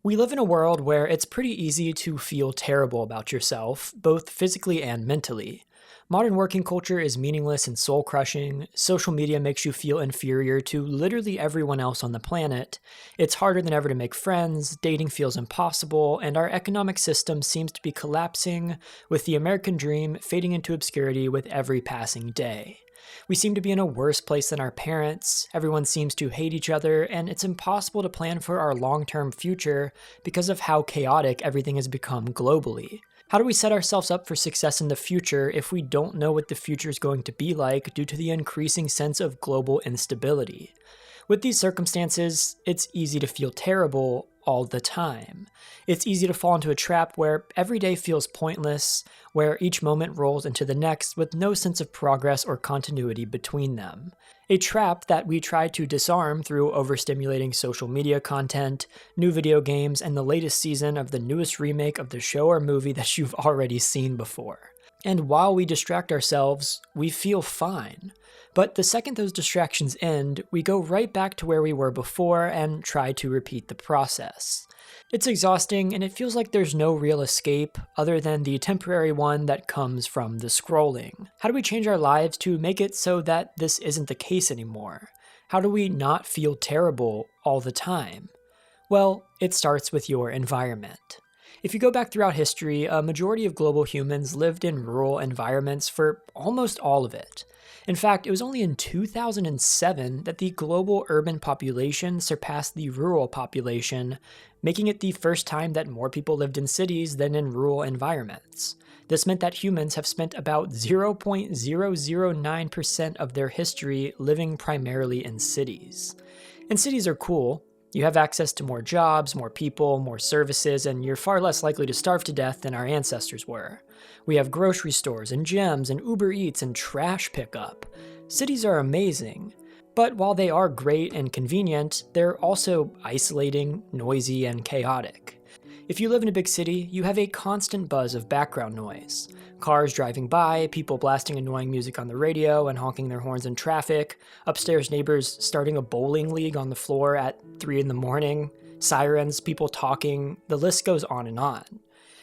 We live in a world where it's pretty easy to feel terrible about yourself, both physically and mentally. Modern working culture is meaningless and soul crushing. Social media makes you feel inferior to literally everyone else on the planet. It's harder than ever to make friends, dating feels impossible, and our economic system seems to be collapsing, with the American dream fading into obscurity with every passing day. We seem to be in a worse place than our parents, everyone seems to hate each other, and it's impossible to plan for our long-term future because of how chaotic everything has become globally. How do we set ourselves up for success in the future if we don't know what the future is going to be like due to the increasing sense of global instability? With these circumstances, it's easy to feel terrible all the time. It's easy to fall into a trap where every day feels pointless, where each moment rolls into the next with no sense of progress or continuity between them. A trap that we try to disarm through overstimulating social media content, new video games, and the latest season of the newest remake of the show or movie that you've already seen before. And while we distract ourselves, we feel fine. But the second those distractions end, we go right back to where we were before and try to repeat the process. It's exhausting, and it feels like there's no real escape other than the temporary one that comes from the scrolling. How do we change our lives to make it so that this isn't the case anymore? How do we not feel terrible all the time? Well, it starts with your environment. If you go back throughout history, a majority of global humans lived in rural environments for almost all of it. In fact, it was only in 2007 that the global urban population surpassed the rural population, making it the first time that more people lived in cities than in rural environments. This meant that humans have spent about 0.009% of their history living primarily in cities. And cities are cool. You have access to more jobs, more people, more services, and you're far less likely to starve to death than our ancestors were. We have grocery stores and gyms and Uber Eats and trash pickup. Cities are amazing. But while they are great and convenient, they're also isolating, noisy, and chaotic. If you live in a big city, you have a constant buzz of background noise. Cars driving by, people blasting annoying music on the radio and honking their horns in traffic, upstairs neighbors starting a bowling league on the floor at 3 in the morning, sirens, people talking, the list goes on and on.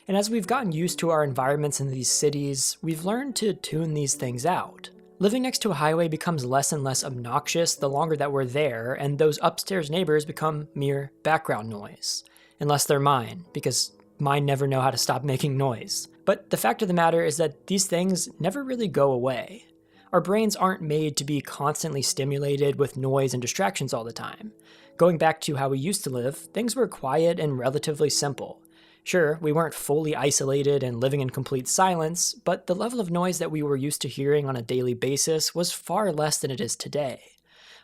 And as we've gotten used to our environments in these cities, we've learned to tune these things out. Living next to a highway becomes less and less obnoxious the longer that we're there, and those upstairs neighbors become mere background noise. Unless they're mine, because mine never know how to stop making noise. But the fact of the matter is that these things never really go away. Our brains aren't made to be constantly stimulated with noise and distractions all the time. Going back to how we used to live, things were quiet and relatively simple. Sure, we weren't fully isolated and living in complete silence, but the level of noise that we were used to hearing on a daily basis was far less than it is today.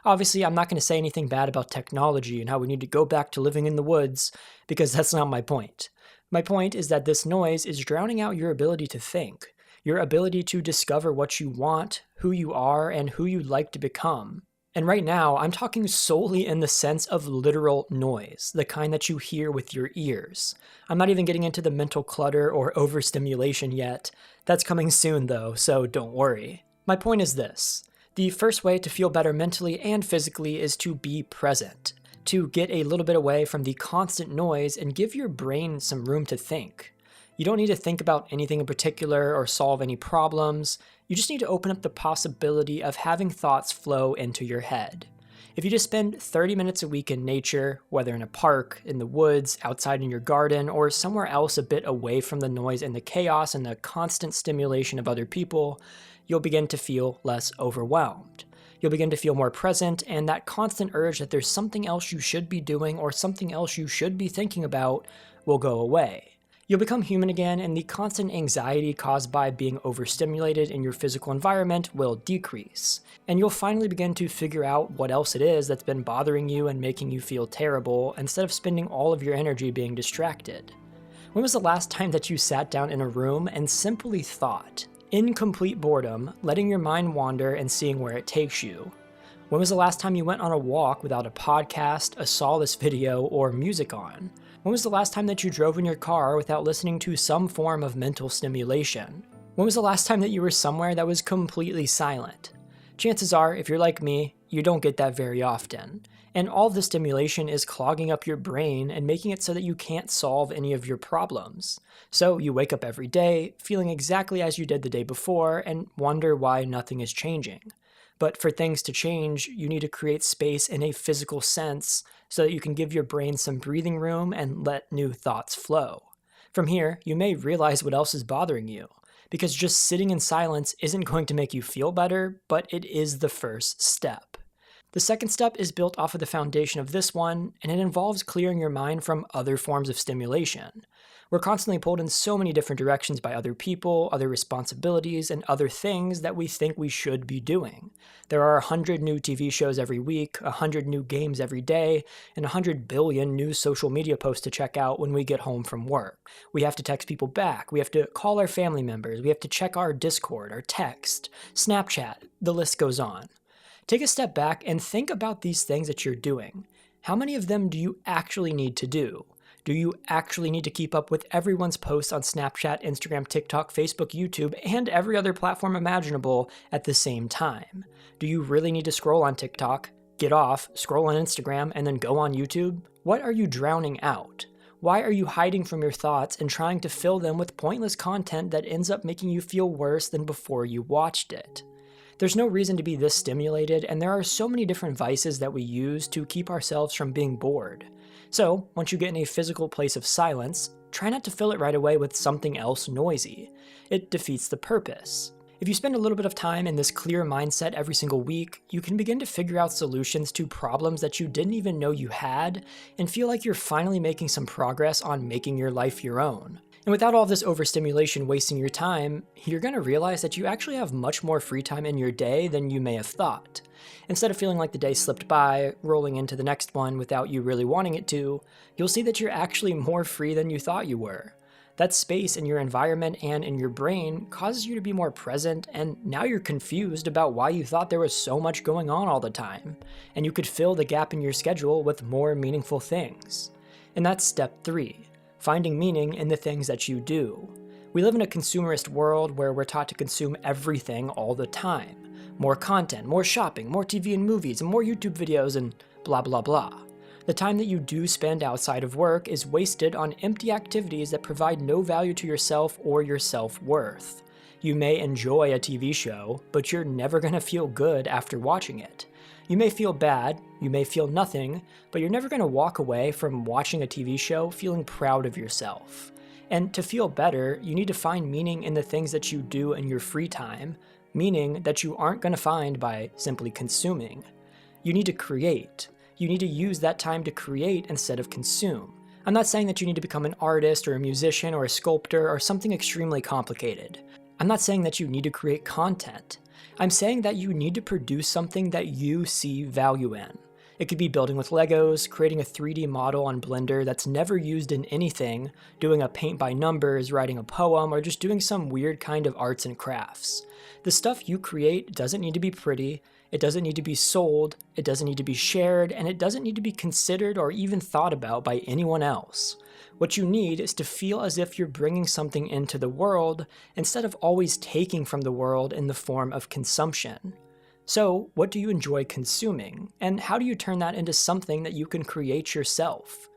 Obviously, I'm not going to say anything bad about technology and how we need to go back to living in the woods, because that's not my point. My point is that this noise is drowning out your ability to think, your ability to discover what you want, who you are, and who you'd like to become. And right now, I'm talking solely in the sense of literal noise, the kind that you hear with your ears. I'm not even getting into the mental clutter or overstimulation yet. That's coming soon though, so don't worry. My point is this. The first way to feel better mentally and physically is to be present, to get a little bit away from the constant noise and give your brain some room to think. You don't need to think about anything in particular or solve any problems. You just need to open up the possibility of having thoughts flow into your head. If you just spend 30 minutes a week in nature, whether in a park, in the woods, outside in your garden, or somewhere else a bit away from the noise and the chaos and the constant stimulation of other people, you'll begin to feel less overwhelmed. You'll begin to feel more present, and that constant urge that there's something else you should be doing or something else you should be thinking about will go away. You'll become human again, and the constant anxiety caused by being overstimulated in your physical environment will decrease. And you'll finally begin to figure out what else it is that's been bothering you and making you feel terrible, instead of spending all of your energy being distracted. When was the last time that you sat down in a room and simply thought, in complete boredom, letting your mind wander and seeing where it takes you? When was the last time you went on a walk without a podcast, a solace video, or music on? When was the last time that you drove in your car without listening to some form of mental stimulation? When was the last time that you were somewhere that was completely silent? Chances are, if you're like me, you don't get that very often. And all this stimulation is clogging up your brain and making it so that you can't solve any of your problems. So you wake up every day feeling exactly as you did the day before and wonder why nothing is changing. But for things to change, you need to create space in a physical sense so that you can give your brain some breathing room and let new thoughts flow. From here, you may realize what else is bothering you, because just sitting in silence isn't going to make you feel better, but it is the first step. The second step is built off of the foundation of this one, and it involves clearing your mind from other forms of stimulation. We're constantly pulled in so many different directions by other people, other responsibilities, and other things that we think we should be doing. There are 100 new TV shows every week, 100 new games every day, and 100 billion new social media posts to check out when we get home from work. We have to text people back, we have to call our family members, we have to check our Discord, our text, Snapchat, the list goes on. Take a step back and think about these things that you're doing. How many of them do you actually need to do? Do you actually need to keep up with everyone's posts on Snapchat, Instagram, TikTok, Facebook, YouTube, and every other platform imaginable at the same time? Do you really need to scroll on TikTok, get off, scroll on Instagram, and then go on YouTube? What are you drowning out? Why are you hiding from your thoughts and trying to fill them with pointless content that ends up making you feel worse than before you watched it? There's no reason to be this stimulated, and there are so many different vices that we use to keep ourselves from being bored. So, once you get in a physical place of silence, try not to fill it right away with something else noisy. It defeats the purpose. If you spend a little bit of time in this clear mindset every single week, you can begin to figure out solutions to problems that you didn't even know you had, and feel like you're finally making some progress on making your life your own. And without all this overstimulation wasting your time, you're going to realize that you actually have much more free time in your day than you may have thought. Instead of feeling like the day slipped by, rolling into the next one without you really wanting it to, you'll see that you're actually more free than you thought you were. That space in your environment and in your brain causes you to be more present, and now you're confused about why you thought there was so much going on all the time, and you could fill the gap in your schedule with more meaningful things. And that's step 3. Finding meaning in the things that you do. We live in a consumerist world where we're taught to consume everything all the time. More content, more shopping, more TV and movies, and more YouTube videos, and blah blah blah. The time that you do spend outside of work is wasted on empty activities that provide no value to yourself or your self-worth. You may enjoy a TV show, but you're never going to feel good after watching it. You may feel bad, you may feel nothing, but you're never going to walk away from watching a TV show feeling proud of yourself. And to feel better, you need to find meaning in the things that you do in your free time, meaning that you aren't going to find by simply consuming. You need to create. You need to use that time to create instead of consume. I'm not saying that you need to become an artist or a musician or a sculptor or something extremely complicated. I'm not saying that you need to create content. I'm saying that you need to produce something that you see value in. It could be building with Legos, creating a 3D model on Blender that's never used in anything, doing a paint by numbers, writing a poem, or just doing some weird kind of arts and crafts. The stuff you create doesn't need to be pretty, it doesn't need to be sold, it doesn't need to be shared, and it doesn't need to be considered or even thought about by anyone else. What you need is to feel as if you're bringing something into the world instead of always taking from the world in the form of consumption. So, what do you enjoy consuming, and how do you turn that into something that you can create yourself?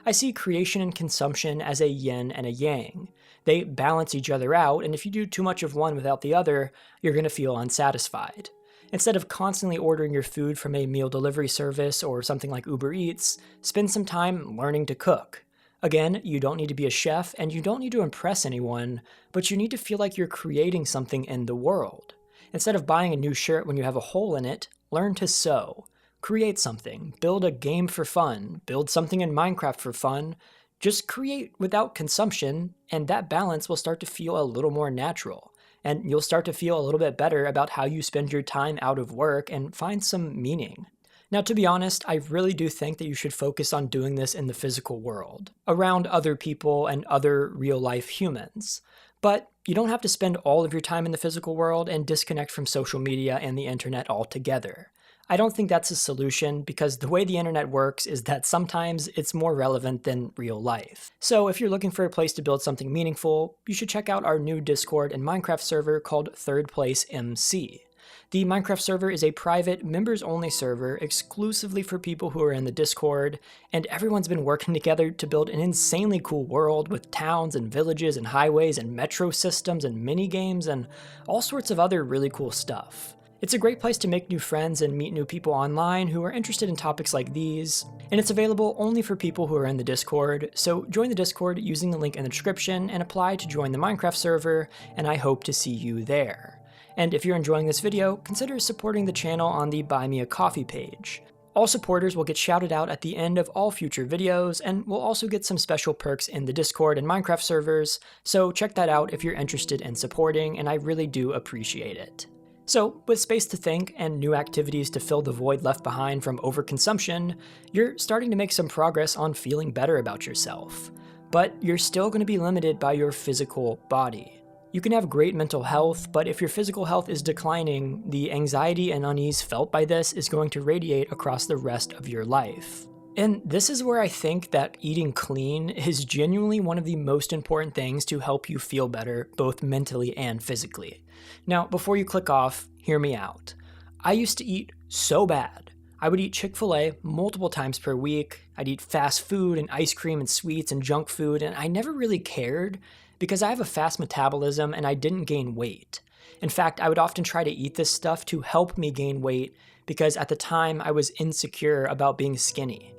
I see creation and consumption as a yin and a yang. They balance each other out, and if you do too much of one without the other, you're going to feel unsatisfied. Instead of constantly ordering your food from a meal delivery service or something like Uber Eats, spend some time learning to cook. Again, you don't need to be a chef and you don't need to impress anyone, but you need to feel like you're creating something in the world. Instead of buying a new shirt when you have a hole in it, learn to sew. Create something, build a game for fun, build something in Minecraft for fun. Just create without consumption, and that balance will start to feel a little more natural. And you'll start to feel a little bit better about how you spend your time out of work and find some meaning. Now, to be honest, I really do think that you should focus on doing this in the physical world, around other people and other real-life humans. But you don't have to spend all of your time in the physical world and disconnect from social media and the internet altogether. I don't think that's a solution because the way the internet works is that sometimes it's more relevant than real life. So if you're looking for a place to build something meaningful, you should check out our new Discord and Minecraft server called Third Place MC. The Minecraft server is a private, members-only server exclusively for people who are in the Discord, and everyone's been working together to build an insanely cool world with towns and villages and highways and metro systems and mini-games and all sorts of other really cool stuff. It's a great place to make new friends and meet new people online who are interested in topics like these, and it's available only for people who are in the Discord, so join the Discord using the link in the description and apply to join the Minecraft server, and I hope to see you there. And if you're enjoying this video, consider supporting the channel on the Buy Me a Coffee page. All supporters will get shouted out at the end of all future videos, and will also get some special perks in the Discord and Minecraft servers, so check that out if you're interested in supporting, and I really do appreciate it. So, with space to think and new activities to fill the void left behind from overconsumption, you're starting to make some progress on feeling better about yourself. But you're still going to be limited by your physical body. You can have great mental health, but if your physical health is declining, the anxiety and unease felt by this is going to radiate across the rest of your life. And this is where I think that eating clean is genuinely one of the most important things to help you feel better, both mentally and physically. Now, before you click off, hear me out. I used to eat so bad. I would eat Chick-fil-A multiple times per week. I'd eat fast food and ice cream and sweets and junk food, and I never really cared because I have a fast metabolism and I didn't gain weight. In fact, I would often try to eat this stuff to help me gain weight because at the time I was insecure about being skinny.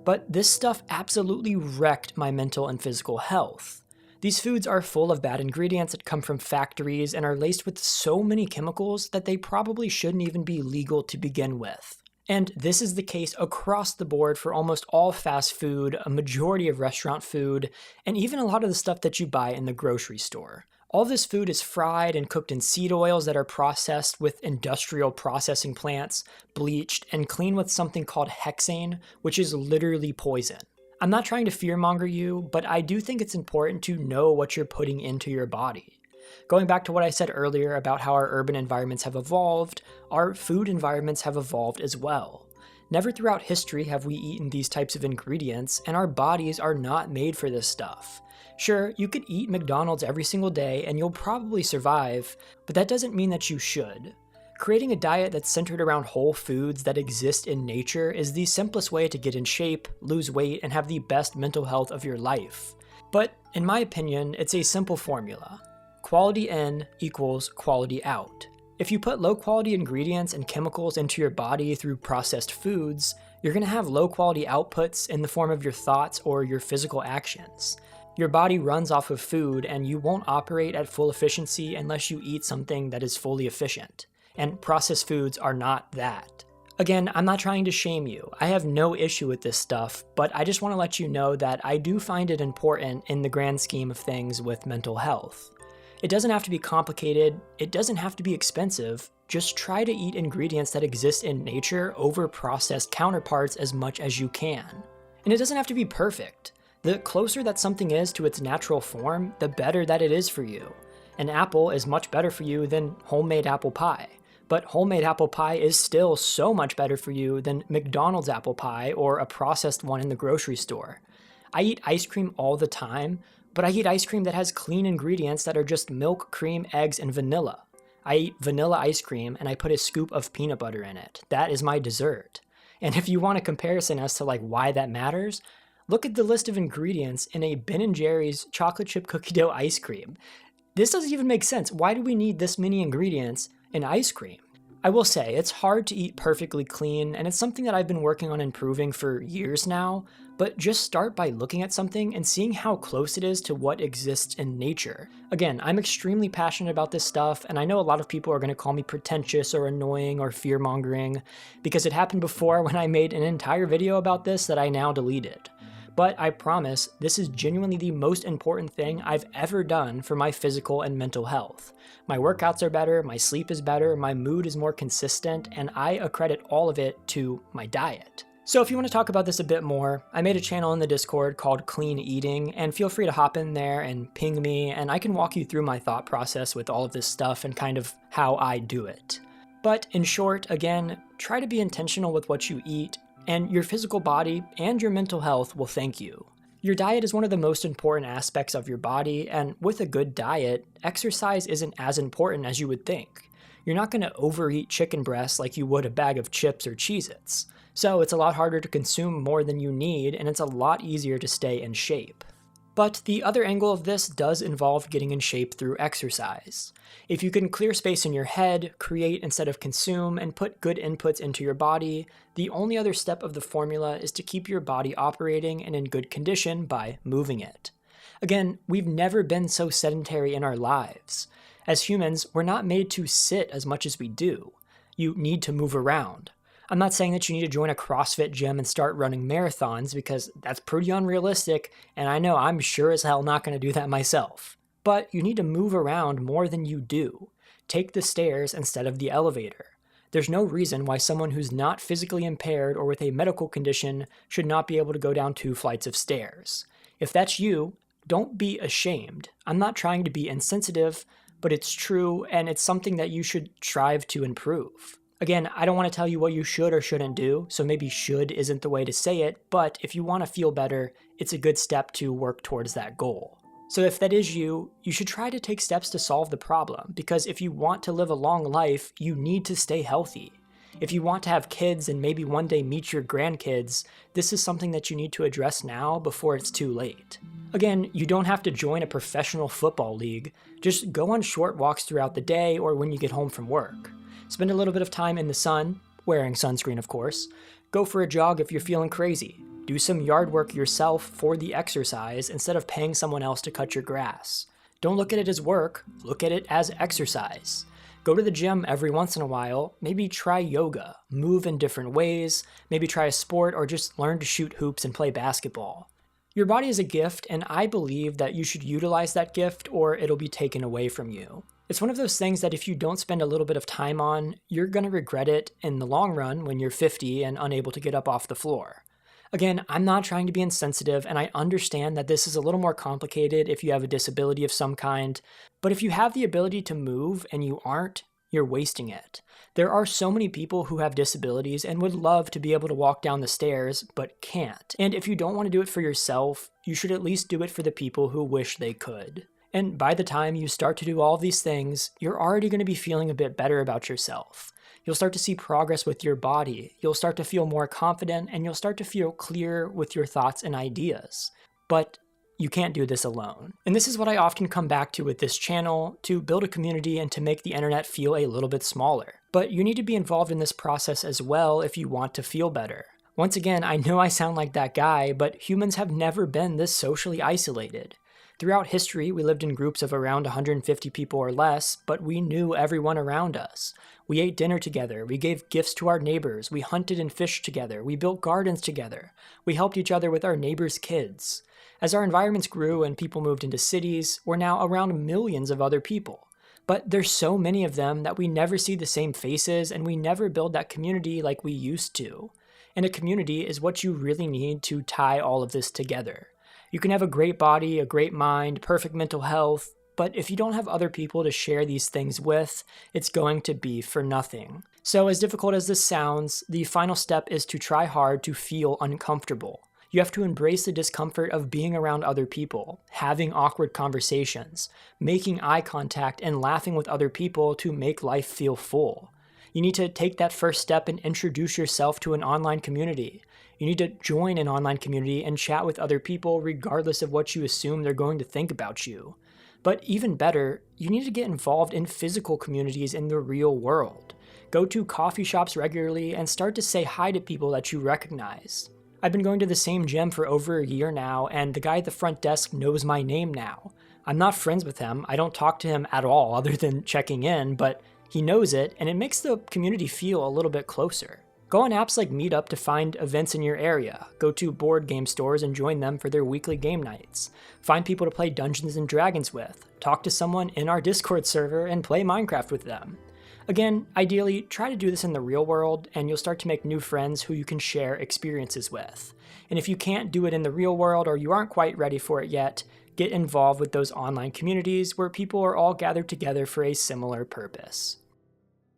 But this stuff absolutely wrecked my mental and physical health. These foods are full of bad ingredients that come from factories and are laced with so many chemicals that they probably shouldn't even be legal to begin with. And this is the case across the board for almost all fast food, a majority of restaurant food, and even a lot of the stuff that you buy in the grocery store. All this food is fried and cooked in seed oils that are processed with industrial processing plants, bleached, and cleaned with something called hexane, which is literally poison. I'm not trying to fearmonger you, but I do think it's important to know what you're putting into your body. Going back to what I said earlier about how our urban environments have evolved, our food environments have evolved as well. Never throughout history have we eaten these types of ingredients, and our bodies are not made for this stuff. Sure, you could eat McDonald's every single day and you'll probably survive, but that doesn't mean that you should. Creating a diet that's centered around whole foods that exist in nature is the simplest way to get in shape, lose weight, and have the best mental health of your life. But in my opinion, it's a simple formula. Quality in equals quality out. If you put low quality ingredients and chemicals into your body through processed foods, you're going to have low quality outputs in the form of your thoughts or your physical actions. Your body runs off of food and you won't operate at full efficiency unless you eat something that is fully efficient. And processed foods are not that. Again, I'm not trying to shame you. I have no issue with this stuff, but I just want to let you know that I do find it important in the grand scheme of things with mental health. It doesn't have to be complicated, it doesn't have to be expensive, just try to eat ingredients that exist in nature over processed counterparts as much as you can. And it doesn't have to be perfect. The closer that something is to its natural form, the better that it is for you. An apple is much better for you than homemade apple pie. But homemade apple pie is still so much better for you than McDonald's apple pie or a processed one in the grocery store. I eat ice cream all the time, but I eat ice cream that has clean ingredients that are just milk, cream, eggs, and vanilla. I eat vanilla ice cream and I put a scoop of peanut butter in it. That is my dessert. And if you want a comparison as to why that matters, look at the list of ingredients in a Ben & Jerry's chocolate chip cookie dough ice cream. This doesn't even make sense. Why do we need this many ingredients in ice cream? I will say, it's hard to eat perfectly clean, and it's something that I've been working on improving for years now, but just start by looking at something and seeing how close it is to what exists in nature. Again, I'm extremely passionate about this stuff, and I know a lot of people are going to call me pretentious or annoying or fear-mongering, because it happened before when I made an entire video about this that I now deleted. But I promise, this is genuinely the most important thing I've ever done for my physical and mental health. My workouts are better, my sleep is better, my mood is more consistent, and I accredit all of it to my diet. So if you want to talk about this a bit more, I made a channel in the Discord called Clean Eating, and feel free to hop in there and ping me, and I can walk you through my thought process with all of this stuff and kind of how I do it. But in short, again, try to be intentional with what you eat, and your physical body and your mental health will thank you. Your diet is one of the most important aspects of your body, and with a good diet, exercise isn't as important as you would think. You're not going to overeat chicken breasts like you would a bag of chips or Cheez-Its. So it's a lot harder to consume more than you need, and it's a lot easier to stay in shape. But the other angle of this does involve getting in shape through exercise. If you can clear space in your head, create instead of consume, and put good inputs into your body, the only other step of the formula is to keep your body operating and in good condition by moving it. Again, we've never been so sedentary in our lives. As humans, we're not made to sit as much as we do. You need to move around. I'm not saying that you need to join a CrossFit gym and start running marathons because that's pretty unrealistic, and I know I'm sure as hell not going to do that myself. But you need to move around more than you do. Take the stairs instead of the elevator. There's no reason why someone who's not physically impaired or with a medical condition should not be able to go down 2 flights of stairs. If that's you, don't be ashamed. I'm not trying to be insensitive, but it's true, and it's something that you should strive to improve. Again, I don't want to tell you what you should or shouldn't do, so maybe should isn't the way to say it, but if you want to feel better, it's a good step to work towards that goal. So if that is you, you should try to take steps to solve the problem, because if you want to live a long life, you need to stay healthy. If you want to have kids and maybe one day meet your grandkids, this is something that you need to address now before it's too late. Again, you don't have to join a professional football league. Just go on short walks throughout the day or when you get home from work. Spend a little bit of time in the sun, wearing sunscreen of course. Go for a jog if you're feeling crazy. Do some yard work yourself for the exercise instead of paying someone else to cut your grass. Don't look at it as work, look at it as exercise. Go to the gym every once in a while, maybe try yoga, move in different ways, maybe try a sport or just learn to shoot hoops and play basketball. Your body is a gift, and I believe that you should utilize that gift or it'll be taken away from you. It's one of those things that if you don't spend a little bit of time on, you're going to regret it in the long run when you're 50 and unable to get up off the floor. Again, I'm not trying to be insensitive, and I understand that this is a little more complicated if you have a disability of some kind, but if you have the ability to move and you aren't, you're wasting it. There are so many people who have disabilities and would love to be able to walk down the stairs, but can't. And if you don't want to do it for yourself, you should at least do it for the people who wish they could. And by the time you start to do all these things, you're already going to be feeling a bit better about yourself. You'll start to see progress with your body, you'll start to feel more confident, and you'll start to feel clear with your thoughts and ideas. But you can't do this alone. And this is what I often come back to with this channel, to build a community and to make the internet feel a little bit smaller. But you need to be involved in this process as well if you want to feel better. Once again, I know I sound like that guy, but humans have never been this socially isolated. Throughout history, we lived in groups of around 150 people or less, but we knew everyone around us. We ate dinner together, we gave gifts to our neighbors, we hunted and fished together, we built gardens together, we helped each other with our neighbors' kids. As our environments grew and people moved into cities, we're now around millions of other people. But there's so many of them that we never see the same faces and we never build that community like we used to. And a community is what you really need to tie all of this together. You can have a great body, a great mind, perfect mental health, but if you don't have other people to share these things with, it's going to be for nothing. So as difficult as this sounds, the final step is to try hard to feel uncomfortable. You have to embrace the discomfort of being around other people, having awkward conversations, making eye contact, and laughing with other people to make life feel full. You need to take that first step and introduce yourself to an online community. You need to join an online community and chat with other people regardless of what you assume they're going to think about you. But even better, you need to get involved in physical communities in the real world. Go to coffee shops regularly and start to say hi to people that you recognize. I've been going to the same gym for over a year now, and the guy at the front desk knows my name now. I'm not friends with him, I don't talk to him at all other than checking in, but he knows it, and it makes the community feel a little bit closer. Go on apps like Meetup to find events in your area. Go to board game stores and join them for their weekly game nights. Find people to play Dungeons and Dragons with. Talk to someone in our Discord server and play Minecraft with them. Again, ideally, try to do this in the real world, and you'll start to make new friends who you can share experiences with. And if you can't do it in the real world or you aren't quite ready for it yet, get involved with those online communities where people are all gathered together for a similar purpose.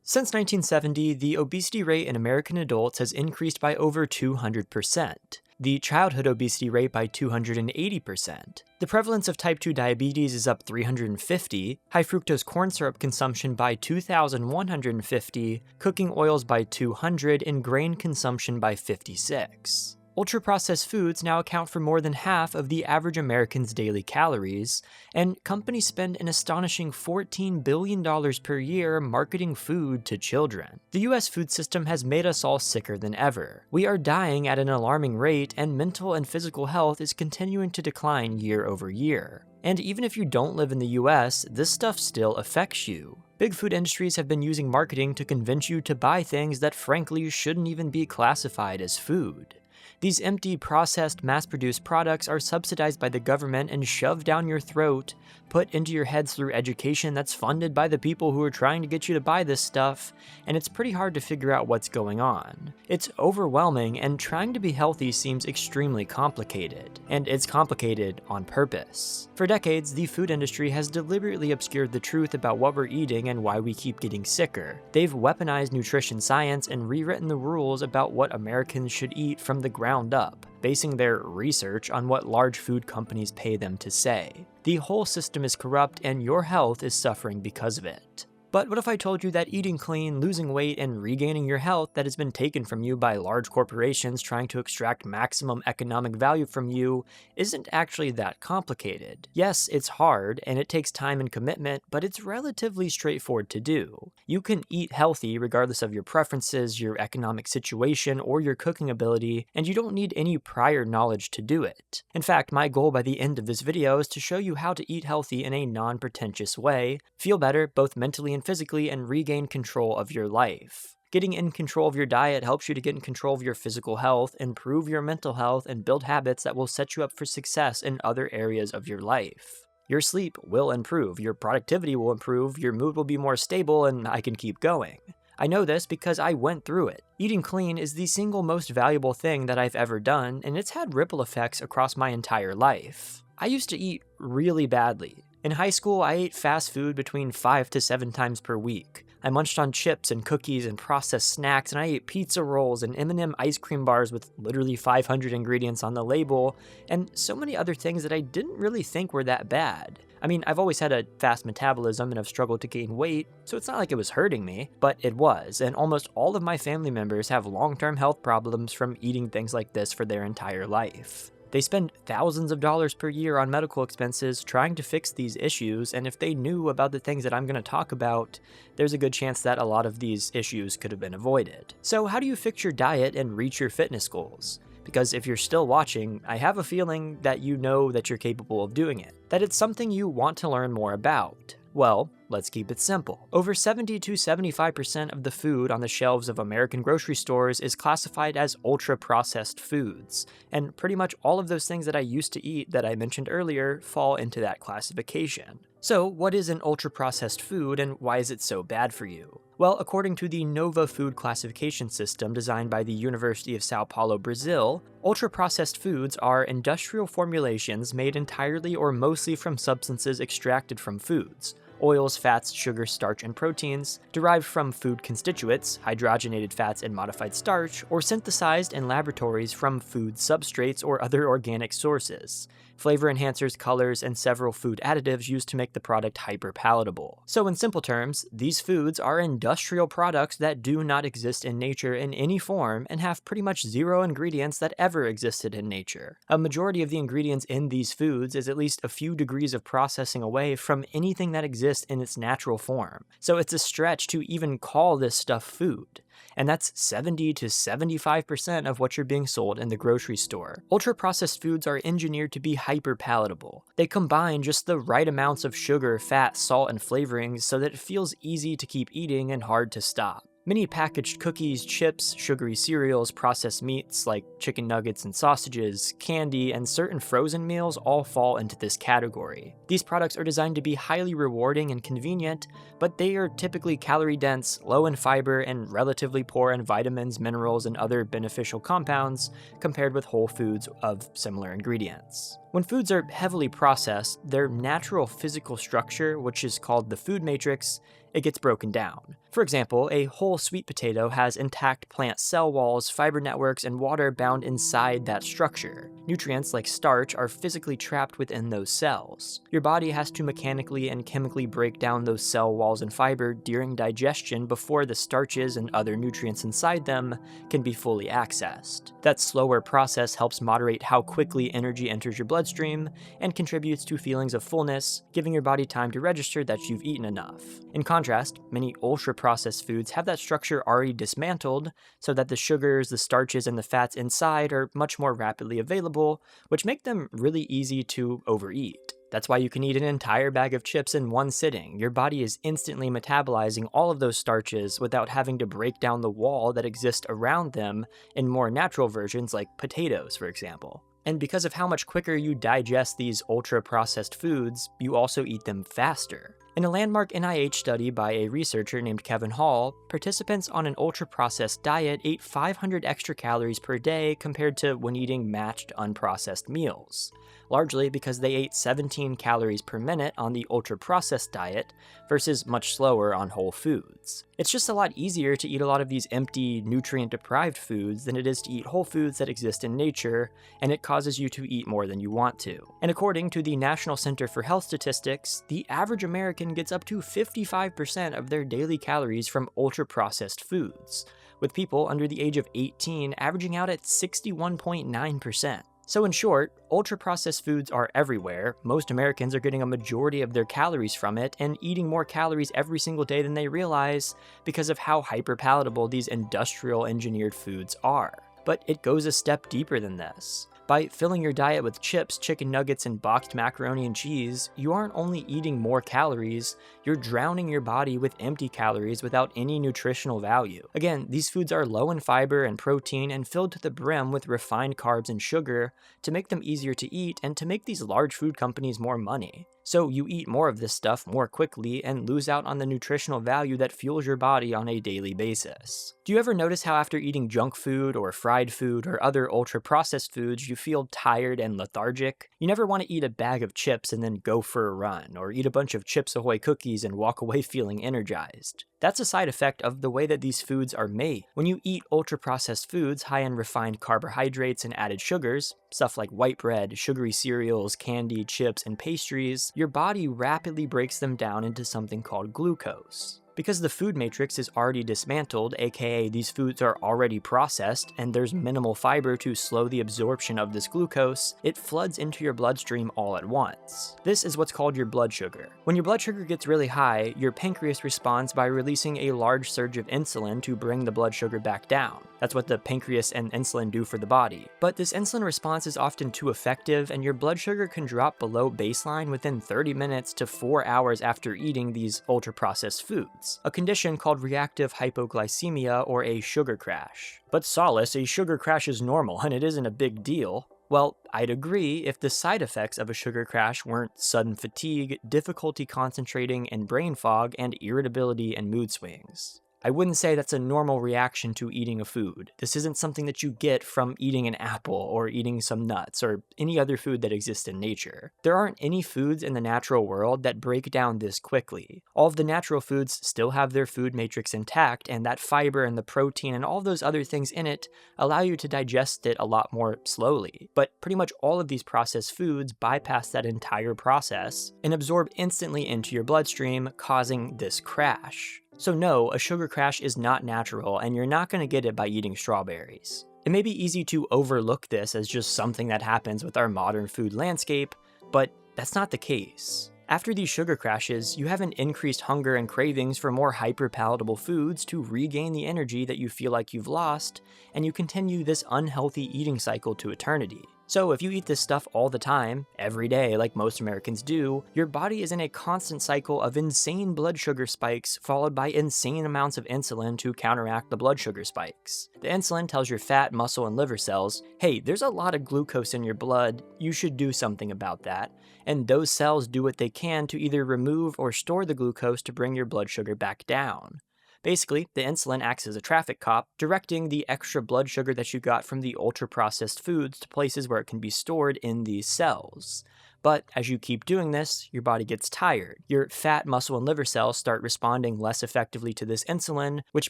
Since 1970, the obesity rate in American adults has increased by over 200%. the childhood obesity rate by 280%. The prevalence of type 2 diabetes is up 350, high fructose corn syrup consumption by 2,150, cooking oils by 200, and grain consumption by 56. Ultra-processed foods now account for more than half of the average American's daily calories, and companies spend an astonishing $14 billion per year marketing food to children. The US food system has made us all sicker than ever. We are dying at an alarming rate, and mental and physical health is continuing to decline year over year. And even if you don't live in the US, this stuff still affects you. Big food industries have been using marketing to convince you to buy things that frankly shouldn't even be classified as food. These empty, processed, mass-produced products are subsidized by the government and shoved down your throat, put into your heads through education that's funded by the people who are trying to get you to buy this stuff, and it's pretty hard to figure out what's going on. It's overwhelming, and trying to be healthy seems extremely complicated, and it's complicated on purpose. For decades, the food industry has deliberately obscured the truth about what we're eating and why we keep getting sicker. They've weaponized nutrition science and rewritten the rules about what Americans should eat from the ground up, basing their research on what large food companies pay them to say. The whole system is corrupt, and your health is suffering because of it. But what if I told you that eating clean, losing weight, and regaining your health that has been taken from you by large corporations trying to extract maximum economic value from you isn't actually that complicated? Yes, it's hard, and it takes time and commitment, but it's relatively straightforward to do. You can eat healthy regardless of your preferences, your economic situation, or your cooking ability, and you don't need any prior knowledge to do it. In fact, my goal by the end of this video is to show you how to eat healthy in a non-pretentious way, feel better both mentally and physically, and regain control of your life. Getting in control of your diet helps you to get in control of your physical health, improve your mental health, and build habits that will set you up for success in other areas of your life. Your sleep will improve, your productivity will improve, your mood will be more stable, and I can keep going. I know this because I went through it. Eating clean is the single most valuable thing that I've ever done, and it's had ripple effects across my entire life. I used to eat really badly. In high school, I ate fast food between 5 to 7 times per week. I munched on chips and cookies and processed snacks, and I ate pizza rolls and M&M ice cream bars with literally 500 ingredients on the label, and so many other things that I didn't really think were that bad. I mean, I've always had a fast metabolism and have struggled to gain weight, so it's not like it was hurting me, but it was, and almost all of my family members have long-term health problems from eating things like this for their entire life. They spend thousands of dollars per year on medical expenses trying to fix these issues, and if they knew about the things that I'm going to talk about, there's a good chance that a lot of these issues could have been avoided. So how do you fix your diet and reach your fitness goals? Because if you're still watching, I have a feeling that you know that you're capable of doing it, that it's something you want to learn more about. Well, let's keep it simple. Over 70 to 75% of the food on the shelves of American grocery stores is classified as ultra-processed foods, and pretty much all of those things that I used to eat that I mentioned earlier fall into that classification. So, what is an ultra-processed food, and why is it so bad for you? Well, according to the Nova food classification system designed by the University of Sao Paulo, Brazil, ultra-processed foods are industrial formulations made entirely or mostly from substances extracted from foods. Oils, fats, sugar, starch, and proteins, derived from food constituents, hydrogenated fats and modified starch, or synthesized in laboratories from food substrates or other organic sources. Flavor enhancers, colors, and several food additives used to make the product hyper-palatable. So in simple terms, these foods are industrial products that do not exist in nature in any form and have pretty much zero ingredients that ever existed in nature. A majority of the ingredients in these foods is at least a few degrees of processing away from anything that exists in its natural form. So it's a stretch to even call this stuff food. And that's 70 to 75% of what you're being sold in the grocery store. Ultra-processed foods are engineered to be hyper-palatable. They combine just the right amounts of sugar, fat, salt, and flavorings so that it feels easy to keep eating and hard to stop. Many packaged cookies, chips, sugary cereals, processed meats like chicken nuggets and sausages, candy, and certain frozen meals all fall into this category. These products are designed to be highly rewarding and convenient, but they are typically calorie-dense, low in fiber, and relatively poor in vitamins, minerals, and other beneficial compounds compared with whole foods of similar ingredients. When foods are heavily processed, their natural physical structure, which is called the food matrix, it gets broken down. For example, a whole sweet potato has intact plant cell walls, fiber networks, and water bound inside that structure. Nutrients like starch are physically trapped within those cells. Your body has to mechanically and chemically break down those cell walls and fiber during digestion before the starches and other nutrients inside them can be fully accessed. That slower process helps moderate how quickly energy enters your bloodstream and contributes to feelings of fullness, giving your body time to register that you've eaten enough. In contrast, many ultra-processed foods have that structure already dismantled so that the sugars, the starches, and the fats inside are much more rapidly available, which make them really easy to overeat. That's why you can eat an entire bag of chips in one sitting. Your body is instantly metabolizing all of those starches without having to break down the wall that exists around them in more natural versions like potatoes, for example. And because of how much quicker you digest these ultra-processed foods, you also eat them faster. In a landmark NIH study by a researcher named Kevin Hall, participants on an ultra-processed diet ate 500 extra calories per day compared to when eating matched unprocessed meals, largely because they ate 17 calories per minute on the ultra-processed diet versus much slower on whole foods. It's just a lot easier to eat a lot of these empty, nutrient-deprived foods than it is to eat whole foods that exist in nature, and it causes you to eat more than you want to. And according to the National Center for Health Statistics, the average American gets up to 55% of their daily calories from ultra-processed foods, with people under the age of 18 averaging out at 61.9%. So in short, ultra-processed foods are everywhere. Most Americans are getting a majority of their calories from it and eating more calories every single day than they realize because of how hyper-palatable these industrial engineered foods are. But it goes a step deeper than this. By filling your diet with chips, chicken nuggets, and boxed macaroni and cheese, you aren't only eating more calories, you're drowning your body with empty calories without any nutritional value. Again, these foods are low in fiber and protein and filled to the brim with refined carbs and sugar to make them easier to eat and to make these large food companies more money. So you eat more of this stuff more quickly and lose out on the nutritional value that fuels your body on a daily basis. Do you ever notice how after eating junk food or fried food or other ultra-processed foods you feel tired and lethargic? You never want to eat a bag of chips and then go for a run, or eat a bunch of Chips Ahoy cookies and walk away feeling energized. That's a side effect of the way that these foods are made. When you eat ultra-processed foods high in refined carbohydrates and added sugars, stuff like white bread, sugary cereals, candy, chips, and pastries, your body rapidly breaks them down into something called glucose. Because the food matrix is already dismantled, aka these foods are already processed, and there's minimal fiber to slow the absorption of this glucose, it floods into your bloodstream all at once. This is what's called your blood sugar. When your blood sugar gets really high, your pancreas responds by releasing a large surge of insulin to bring the blood sugar back down. That's what the pancreas and insulin do for the body. But this insulin response is often too effective, and your blood sugar can drop below baseline within 30 minutes to 4 hours after eating these ultra-processed foods, a condition called reactive hypoglycemia or a sugar crash. But solace, a sugar crash is normal, and it isn't a big deal. Well, I'd agree if the side effects of a sugar crash weren't sudden fatigue, difficulty concentrating, and brain fog, and irritability and mood swings. I wouldn't say that's a normal reaction to eating a food. This isn't something that you get from eating an apple or eating some nuts or any other food that exists in nature. There aren't any foods in the natural world that break down this quickly. All of the natural foods still have their food matrix intact, and that fiber and the protein and all those other things in it allow you to digest it a lot more slowly. But pretty much all of these processed foods bypass that entire process and absorb instantly into your bloodstream, causing this crash. So no, a sugar crash is not natural, and you're not going to get it by eating strawberries. It may be easy to overlook this as just something that happens with our modern food landscape, but that's not the case. After these sugar crashes, you have an increased hunger and cravings for more hyper-palatable foods to regain the energy that you feel like you've lost, and you continue this unhealthy eating cycle to eternity. So if you eat this stuff all the time, every day like most Americans do, your body is in a constant cycle of insane blood sugar spikes followed by insane amounts of insulin to counteract the blood sugar spikes. The insulin tells your fat, muscle, and liver cells, hey, there's a lot of glucose in your blood, you should do something about that. And those cells do what they can to either remove or store the glucose to bring your blood sugar back down. Basically, the insulin acts as a traffic cop, directing the extra blood sugar that you got from the ultra-processed foods to places where it can be stored in these cells. But as you keep doing this, your body gets tired. Your fat, muscle, and liver cells start responding less effectively to this insulin, which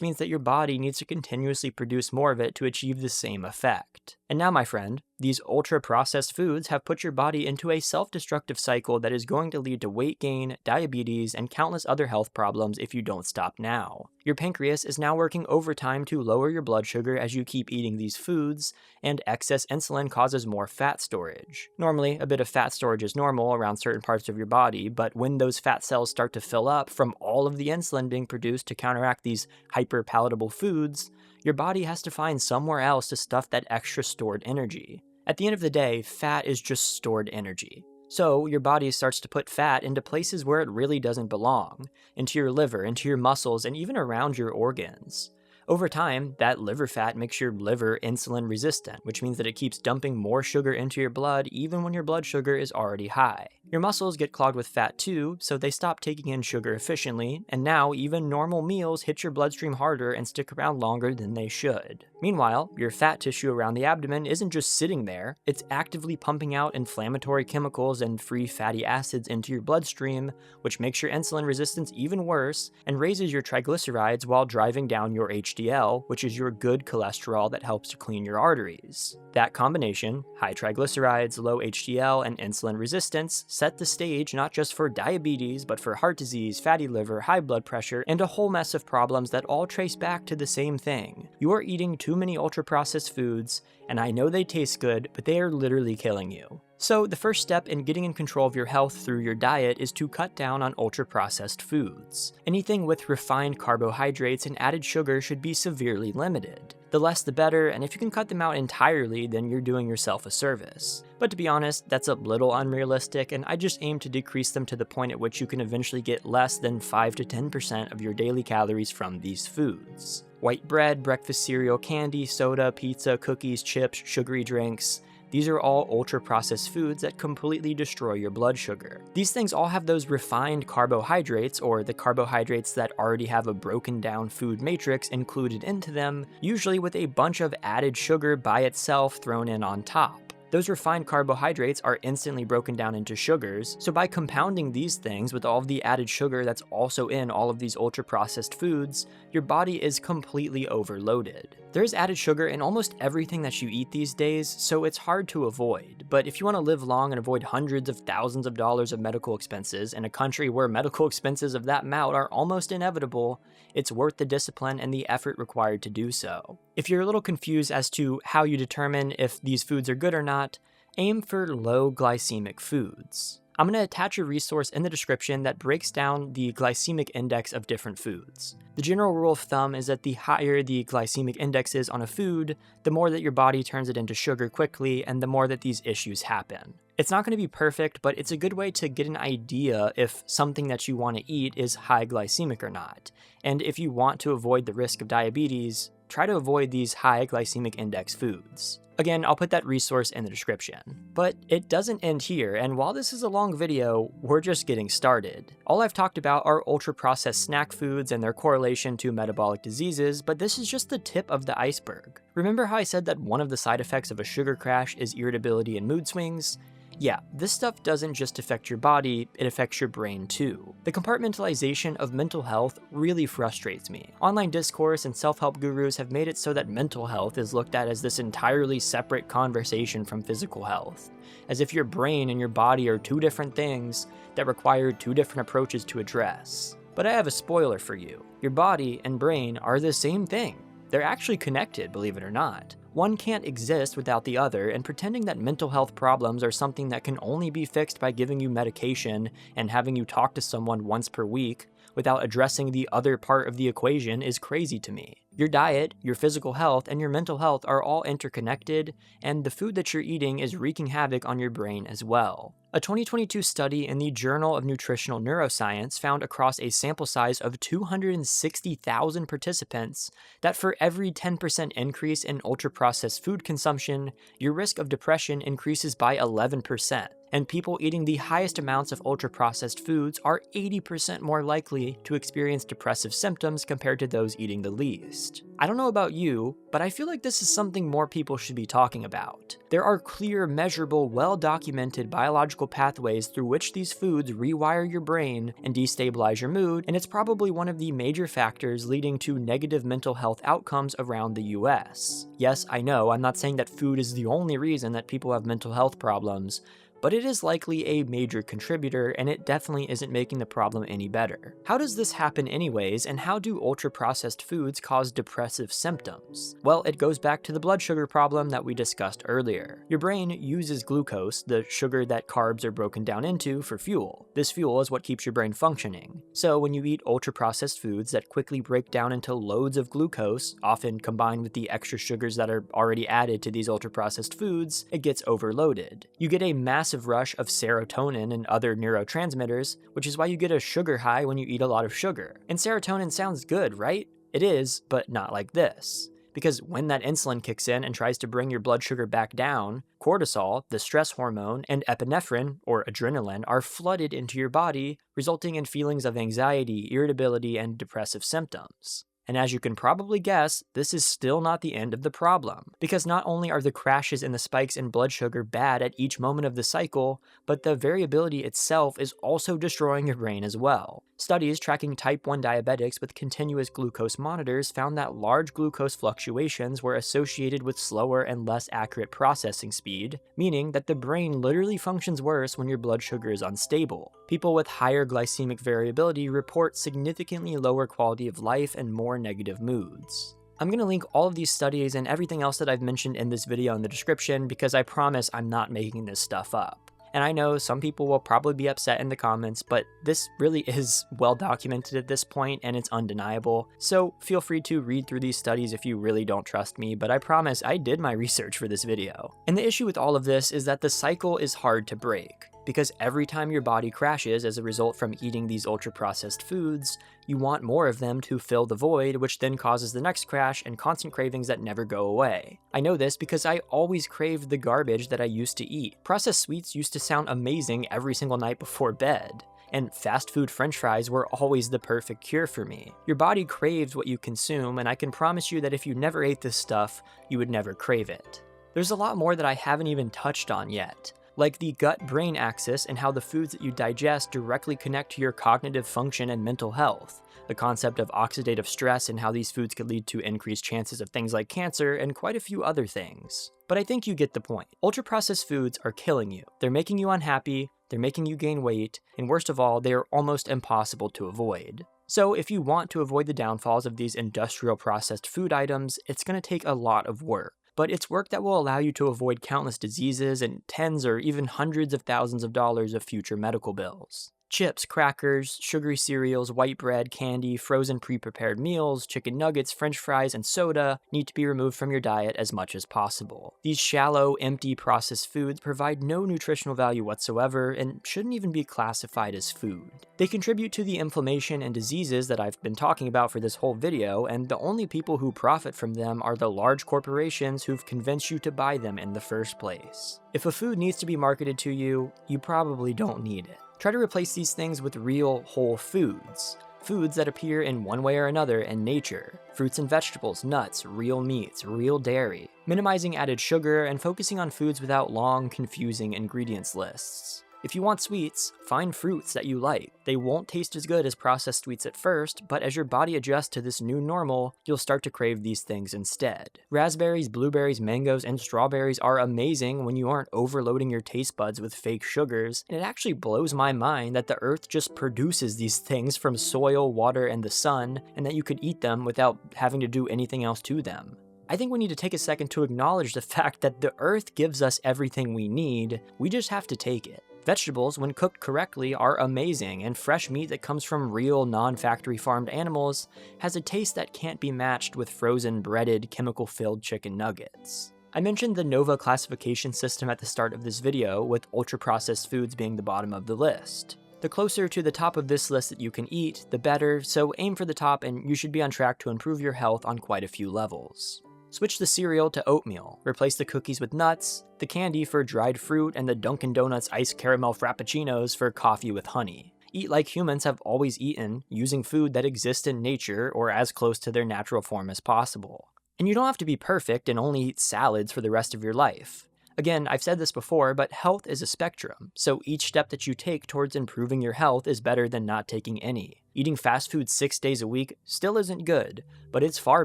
means that your body needs to continuously produce more of it to achieve the same effect. And now, my friend, these ultra-processed foods have put your body into a self-destructive cycle that is going to lead to weight gain, diabetes, and countless other health problems if you don't stop now. Your pancreas is now working overtime to lower your blood sugar as you keep eating these foods, and excess insulin causes more fat storage. Normally, a bit of fat storage is normal around certain parts of your body, but when those fat cells start to fill up from all of the insulin being produced to counteract these hyper-palatable foods, your body has to find somewhere else to stuff that extra stored energy. At the end of the day, fat is just stored energy. So your body starts to put fat into places where it really doesn't belong, into your liver, into your muscles, and even around your organs. Over time, that liver fat makes your liver insulin resistant, which means that it keeps dumping more sugar into your blood even when your blood sugar is already high. Your muscles get clogged with fat too, so they stop taking in sugar efficiently, and now even normal meals hit your bloodstream harder and stick around longer than they should. Meanwhile, your fat tissue around the abdomen isn't just sitting there, it's actively pumping out inflammatory chemicals and free fatty acids into your bloodstream, which makes your insulin resistance even worse and raises your triglycerides while driving down your HDL, which is your good cholesterol that helps to clean your arteries. That combination, high triglycerides, low HDL, and insulin resistance, set the stage not just for diabetes, but for heart disease, fatty liver, high blood pressure, and a whole mess of problems that all trace back to the same thing. You are eating too many ultra-processed foods, and I know they taste good, but they are literally killing you. So the first step in getting in control of your health through your diet is to cut down on ultra-processed foods. Anything with refined carbohydrates and added sugar should be severely limited. The less the better, and if you can cut them out entirely, then you're doing yourself a service. But to be honest, that's a little unrealistic, and I just aim to decrease them to the point at which you can eventually get less than 5 to 10% of your daily calories from these foods. White bread, breakfast cereal, candy, soda, pizza, cookies, chips, sugary drinks. These are all ultra-processed foods that completely destroy your blood sugar. These things all have those refined carbohydrates, or the carbohydrates that already have a broken down food matrix included into them, usually with a bunch of added sugar by itself thrown in on top. Those refined carbohydrates are instantly broken down into sugars, so by compounding these things with all of the added sugar that's also in all of these ultra-processed foods, your body is completely overloaded. There's added sugar in almost everything that you eat these days, so it's hard to avoid. But if you want to live long and avoid hundreds of thousands of dollars of medical expenses in a country where medical expenses of that amount are almost inevitable, it's worth the discipline and the effort required to do so. If you're a little confused as to how you determine if these foods are good or not, aim for low glycemic foods. I'm going to attach a resource in the description that breaks down the glycemic index of different foods. The general rule of thumb is that the higher the glycemic index is on a food, the more that your body turns it into sugar quickly, and the more that these issues happen. It's not going to be perfect, but it's a good way to get an idea if something that you want to eat is high glycemic or not. And if you want to avoid the risk of diabetes, try to avoid these high glycemic index foods. Again, I'll put that resource in the description. But it doesn't end here, and while this is a long video, we're just getting started. All I've talked about are ultra-processed snack foods and their correlation to metabolic diseases, but this is just the tip of the iceberg. Remember how I said that one of the side effects of a sugar crash is irritability and mood swings? Yeah, this stuff doesn't just affect your body, it affects your brain too. The compartmentalization of mental health really frustrates me. Online discourse and self-help gurus have made it so that mental health is looked at as this entirely separate conversation from physical health, as if your brain and your body are two different things that require two different approaches to address. But I have a spoiler for you. Your body and brain are the same thing. They're actually connected, believe it or not. One can't exist without the other, and pretending that mental health problems are something that can only be fixed by giving you medication and having you talk to someone once per week without addressing the other part of the equation is crazy to me. Your diet, your physical health, and your mental health are all interconnected, and the food that you're eating is wreaking havoc on your brain as well. A 2022 study in the Journal of Nutritional Neuroscience found across a sample size of 260,000 participants that for every 10% increase in ultra-processed food consumption, your risk of depression increases by 11%. and people eating the highest amounts of ultra-processed foods are 80% more likely to experience depressive symptoms compared to those eating the least. I don't know about you, but I feel like this is something more people should be talking about. There are clear, measurable, well-documented biological pathways through which these foods rewire your brain and destabilize your mood, and it's probably one of the major factors leading to negative mental health outcomes around the US. Yes, I know, I'm not saying that food is the only reason that people have mental health problems, but it is likely a major contributor, and it definitely isn't making the problem any better. How does this happen anyways, and how do ultra-processed foods cause depressive symptoms? Well, it goes back to the blood sugar problem that we discussed earlier. Your brain uses glucose, the sugar that carbs are broken down into, for fuel. This fuel is what keeps your brain functioning. So when you eat ultra-processed foods that quickly break down into loads of glucose, often combined with the extra sugars that are already added to these ultra-processed foods, it gets overloaded. You get a massive rush of serotonin and other neurotransmitters, which is why you get a sugar high when you eat a lot of sugar. And serotonin sounds good, right? It is, but not like this. Because when that insulin kicks in and tries to bring your blood sugar back down, cortisol, the stress hormone, and epinephrine, or adrenaline, are flooded into your body, resulting in feelings of anxiety, irritability, and depressive symptoms. And as you can probably guess, this is still not the end of the problem, because not only are the crashes and the spikes in blood sugar bad at each moment of the cycle, but the variability itself is also destroying your brain as well. Studies tracking type 1 diabetics with continuous glucose monitors found that large glucose fluctuations were associated with slower and less accurate processing speed, meaning that the brain literally functions worse when your blood sugar is unstable. People with higher glycemic variability report significantly lower quality of life and more negative moods. I'm going to link all of these studies and everything else that I've mentioned in this video in the description, because I promise I'm not making this stuff up. And I know some people will probably be upset in the comments, but this really is well documented at this point and it's undeniable. So feel free to read through these studies if you really don't trust me, but I promise I did my research for this video. And the issue with all of this is that the cycle is hard to break, because every time your body crashes as a result from eating these ultra-processed foods, you want more of them to fill the void, which then causes the next crash and constant cravings that never go away. I know this because I always craved the garbage that I used to eat. Processed sweets used to sound amazing every single night before bed, and fast food french fries were always the perfect cure for me. Your body craves what you consume, and I can promise you that if you never ate this stuff, you would never crave it. There's a lot more that I haven't even touched on yet, like the gut-brain axis and how the foods that you digest directly connect to your cognitive function and mental health, the concept of oxidative stress and how these foods could lead to increased chances of things like cancer, and quite a few other things. But I think you get the point. Ultra-processed foods are killing you. They're making you unhappy, they're making you gain weight, and worst of all, they are almost impossible to avoid. So if you want to avoid the downfalls of these industrial processed food items, it's going to take a lot of work. But it's work that will allow you to avoid countless diseases and tens or even hundreds of thousands of dollars of future medical bills. Chips, crackers, sugary cereals, white bread, candy, frozen pre-prepared meals, chicken nuggets, french fries, and soda need to be removed from your diet as much as possible. These shallow, empty processed foods provide no nutritional value whatsoever and shouldn't even be classified as food. They contribute to the inflammation and diseases that I've been talking about for this whole video, and the only people who profit from them are the large corporations who've convinced you to buy them in the first place. If a food needs to be marketed to you, you probably don't need it. Try to replace these things with real, whole foods. Foods that appear in one way or another in nature. Fruits and vegetables, nuts, real meats, real dairy. Minimizing added sugar and focusing on foods without long, confusing ingredients lists. If you want sweets, find fruits that you like. They won't taste as good as processed sweets at first, but as your body adjusts to this new normal, you'll start to crave these things instead. Raspberries, blueberries, mangoes, and strawberries are amazing when you aren't overloading your taste buds with fake sugars, and it actually blows my mind that the earth just produces these things from soil, water, and the sun, and that you could eat them without having to do anything else to them. I think we need to take a second to acknowledge the fact that the earth gives us everything we need, we just have to take it. Vegetables, when cooked correctly, are amazing, and fresh meat that comes from real, non-factory farmed animals has a taste that can't be matched with frozen, breaded, chemical-filled chicken nuggets. I mentioned the NOVA classification system at the start of this video, with ultra-processed foods being the bottom of the list. The closer to the top of this list that you can eat, the better, so aim for the top and you should be on track to improve your health on quite a few levels. Switch the cereal to oatmeal, replace the cookies with nuts, the candy for dried fruit, and the Dunkin' Donuts iced caramel frappuccinos for coffee with honey. Eat like humans have always eaten, using food that exists in nature or as close to their natural form as possible. And you don't have to be perfect and only eat salads for the rest of your life. Again, I've said this before, but health is a spectrum, so each step that you take towards improving your health is better than not taking any. Eating fast food 6 days a week still isn't good, but it's far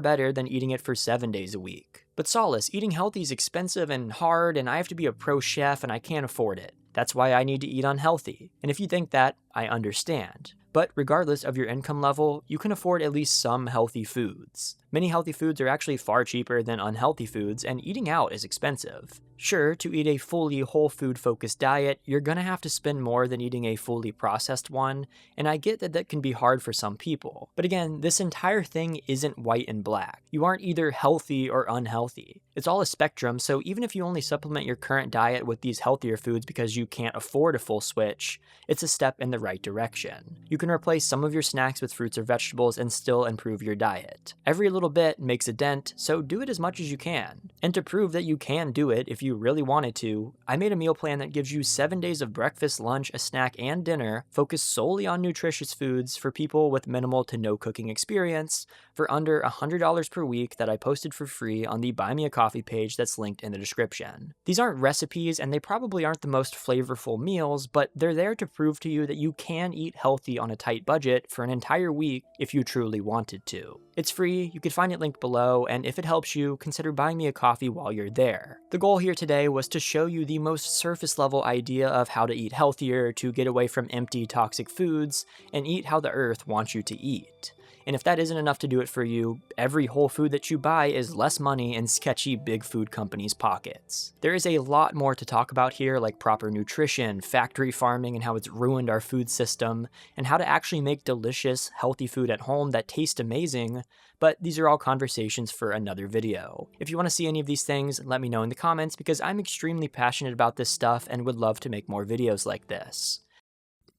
better than eating it for 7 days a week. But solace, eating healthy is expensive and hard, and I have to be a pro chef and I can't afford it. That's why I need to eat unhealthy. And if you think that, I understand. But regardless of your income level, you can afford at least some healthy foods. Many healthy foods are actually far cheaper than unhealthy foods, and eating out is expensive. Sure, to eat a fully whole food focused diet, you're gonna have to spend more than eating a fully processed one, and I get that that can be hard for some people. But again, this entire thing isn't white and black. You aren't either healthy or unhealthy. It's all a spectrum, so even if you only supplement your current diet with these healthier foods because you can't afford a full switch, it's a step in the right direction. You can replace some of your snacks with fruits or vegetables and still improve your diet. Every little bit makes a dent, so do it as much as you can. And to prove that you can do it if you really wanted to, I made a meal plan that gives you 7 days of breakfast, lunch, a snack, and dinner focused solely on nutritious foods for people with minimal to no cooking experience for under $100 per week that I posted for free on the Buy Me a Coffee page that's linked in the description. These aren't recipes and they probably aren't the most flavorful meals, but they're there to prove to you that you can eat healthy on a tight budget for an entire week if you truly wanted to. It's free, you can find it linked below, and if it helps you, consider buying me a coffee while you're there. The goal here today was to show you the most surface level idea of how to eat healthier, to get away from empty, toxic foods, and eat how the earth wants you to eat. And if that isn't enough to do it for you, every whole food that you buy is less money in sketchy big food companies' pockets. There is a lot more to talk about here, like proper nutrition, factory farming and how it's ruined our food system, and how to actually make delicious, healthy food at home that tastes amazing, but these are all conversations for another video. If you want to see any of these things, let me know in the comments because I'm extremely passionate about this stuff and would love to make more videos like this.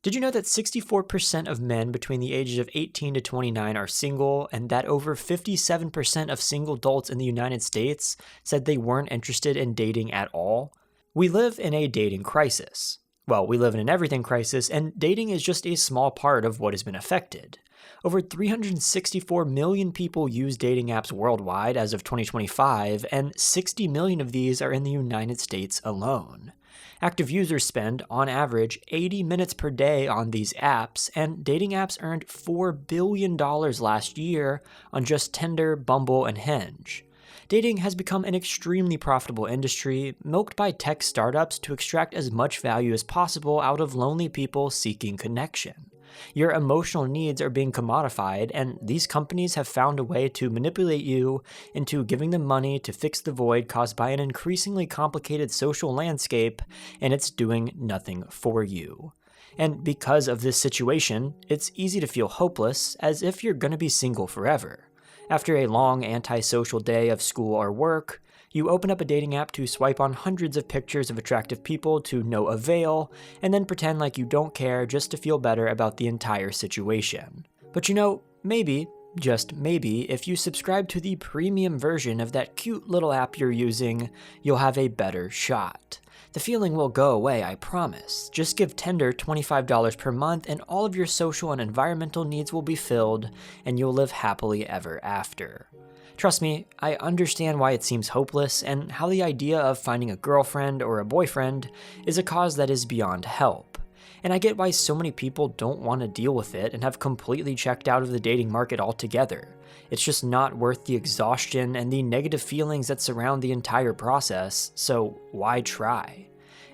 Did you know that 64% of men between the ages of 18 to 29 are single, and that over 57% of single adults in the United States said they weren't interested in dating at all? We live in a dating crisis. Well, we live in an everything crisis, and dating is just a small part of what has been affected. Over 364 million people use dating apps worldwide as of 2025, and 60 million of these are in the United States alone. Active users spend, on average, 80 minutes per day on these apps, and dating apps earned $4 billion last year on just Tinder, Bumble, and Hinge. Dating has become an extremely profitable industry, milked by tech startups to extract as much value as possible out of lonely people seeking connection. Your emotional needs are being commodified, and these companies have found a way to manipulate you into giving them money to fix the void caused by an increasingly complicated social landscape, and it's doing nothing for you. And because of this situation, it's easy to feel hopeless, as if you're gonna be single forever. After a long antisocial day of school or work, you open up a dating app to swipe on hundreds of pictures of attractive people to no avail, and then pretend like you don't care just to feel better about the entire situation. But you know, maybe, just maybe, if you subscribe to the premium version of that cute little app you're using, you'll have a better shot. The feeling will go away, I promise. Just give Tinder $25 per month and all of your social and environmental needs will be filled, and you'll live happily ever after. Trust me, I understand why it seems hopeless and how the idea of finding a girlfriend or a boyfriend is a cause that is beyond help. And I get why so many people don't want to deal with it and have completely checked out of the dating market altogether. It's just not worth the exhaustion and the negative feelings that surround the entire process, so why try?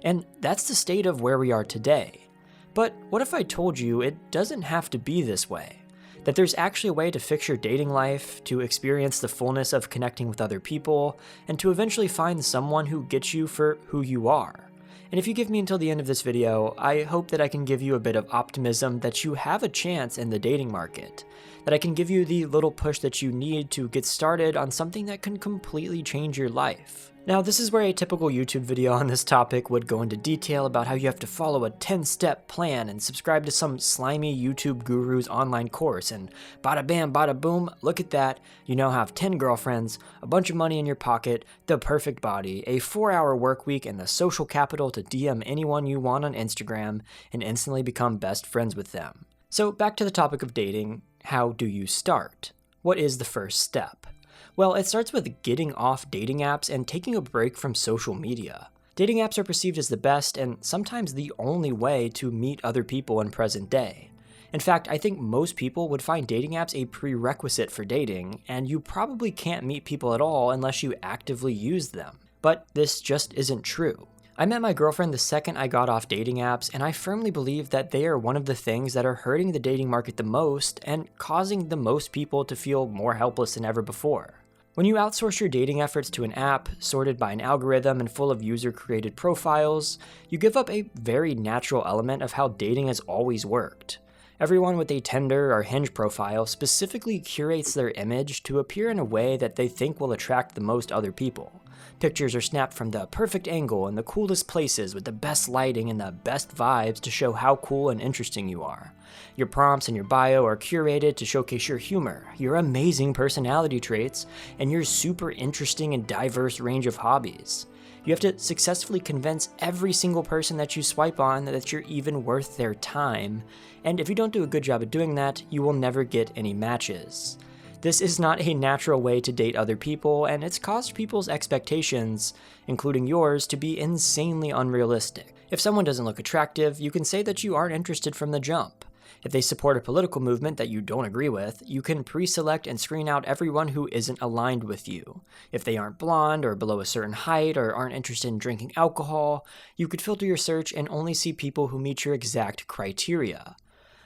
And that's the state of where we are today. But what if I told you it doesn't have to be this way? That there's actually a way to fix your dating life, to experience the fullness of connecting with other people, and to eventually find someone who gets you for who you are. And if you give me until the end of this video, I hope that I can give you a bit of optimism that you have a chance in the dating market, that I can give you the little push that you need to get started on something that can completely change your life. Now, this is where a typical YouTube video on this topic would go into detail about how you have to follow a 10-step plan and subscribe to some slimy YouTube guru's online course, and bada bam, bada boom, look at that, you now have 10 girlfriends, a bunch of money in your pocket, the perfect body, a 4-hour work week, and the social capital to DM anyone you want on Instagram and instantly become best friends with them. So back to the topic of dating, how do you start? What is the first step? Well, it starts with getting off dating apps and taking a break from social media. Dating apps are perceived as the best and sometimes the only way to meet other people in present day. In fact, I think most people would find dating apps a prerequisite for dating, and you probably can't meet people at all unless you actively use them. But this just isn't true. I met my girlfriend the second I got off dating apps, and I firmly believe that they are one of the things that are hurting the dating market the most and causing the most people to feel more helpless than ever before. When you outsource your dating efforts to an app, sorted by an algorithm and full of user-created profiles, you give up a very natural element of how dating has always worked. Everyone with a Tinder or Hinge profile specifically curates their image to appear in a way that they think will attract the most other people. Pictures are snapped from the perfect angle in the coolest places with the best lighting and the best vibes to show how cool and interesting you are. Your prompts and your bio are curated to showcase your humor, your amazing personality traits, and your super interesting and diverse range of hobbies. You have to successfully convince every single person that you swipe on that you're even worth their time, and if you don't do a good job at doing that, you will never get any matches. This is not a natural way to date other people, and it's caused people's expectations, including yours, to be insanely unrealistic. If someone doesn't look attractive, you can say that you aren't interested from the jump. If they support a political movement that you don't agree with, you can pre-select and screen out everyone who isn't aligned with you. If they aren't blonde or below a certain height or aren't interested in drinking alcohol, you could filter your search and only see people who meet your exact criteria.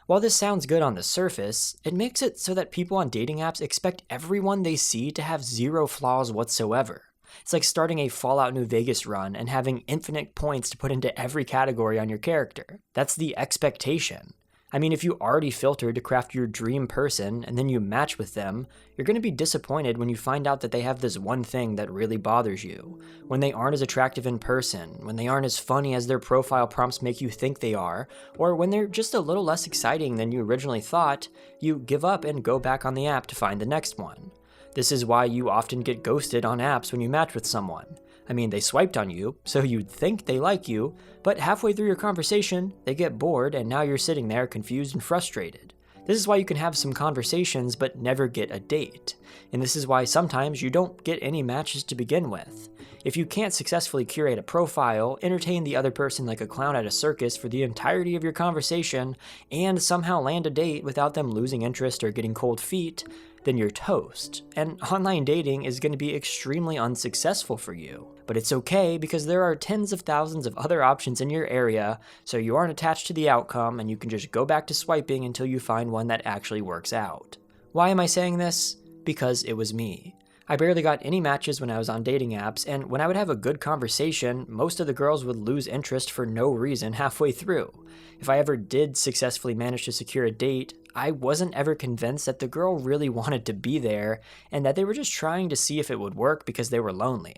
While this sounds good on the surface, it makes it so that people on dating apps expect everyone they see to have zero flaws whatsoever. It's like starting a Fallout New Vegas run and having infinite points to put into every category on your character. That's the expectation. I mean, if you already filtered to craft your dream person and then you match with them, you're going to be disappointed when you find out that they have this one thing that really bothers you. When they aren't as attractive in person, when they aren't as funny as their profile prompts make you think they are, or when they're just a little less exciting than you originally thought, you give up and go back on the app to find the next one. This is why you often get ghosted on apps when you match with someone. I mean, they swiped on you, so you'd think they like you, but halfway through your conversation, they get bored and now you're sitting there confused and frustrated. This is why you can have some conversations but never get a date. And this is why sometimes you don't get any matches to begin with. If you can't successfully curate a profile, entertain the other person like a clown at a circus for the entirety of your conversation, and somehow land a date without them losing interest or getting cold feet, then you're toast. And online dating is going to be extremely unsuccessful for you. But it's okay because there are tens of thousands of other options in your area, so you aren't attached to the outcome and you can just go back to swiping until you find one that actually works out. Why am I saying this? Because it was me. I barely got any matches when I was on dating apps, and when I would have a good conversation, most of the girls would lose interest for no reason halfway through. If I ever did successfully manage to secure a date, I wasn't ever convinced that the girl really wanted to be there and that they were just trying to see if it would work because they were lonely.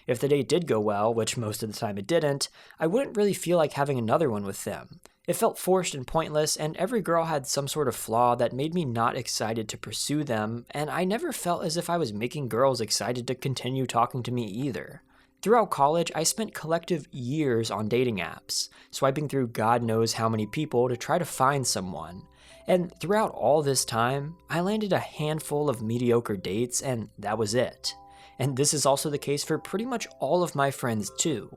If the date did go well, which most of the time it didn't, I wouldn't really feel like having another one with them. It felt forced and pointless, and every girl had some sort of flaw that made me not excited to pursue them, and I never felt as if I was making girls excited to continue talking to me either. Throughout college, I spent collective years on dating apps, swiping through God knows how many people to try to find someone. And throughout all this time, I landed a handful of mediocre dates, and that was it. And this is also the case for pretty much all of my friends too.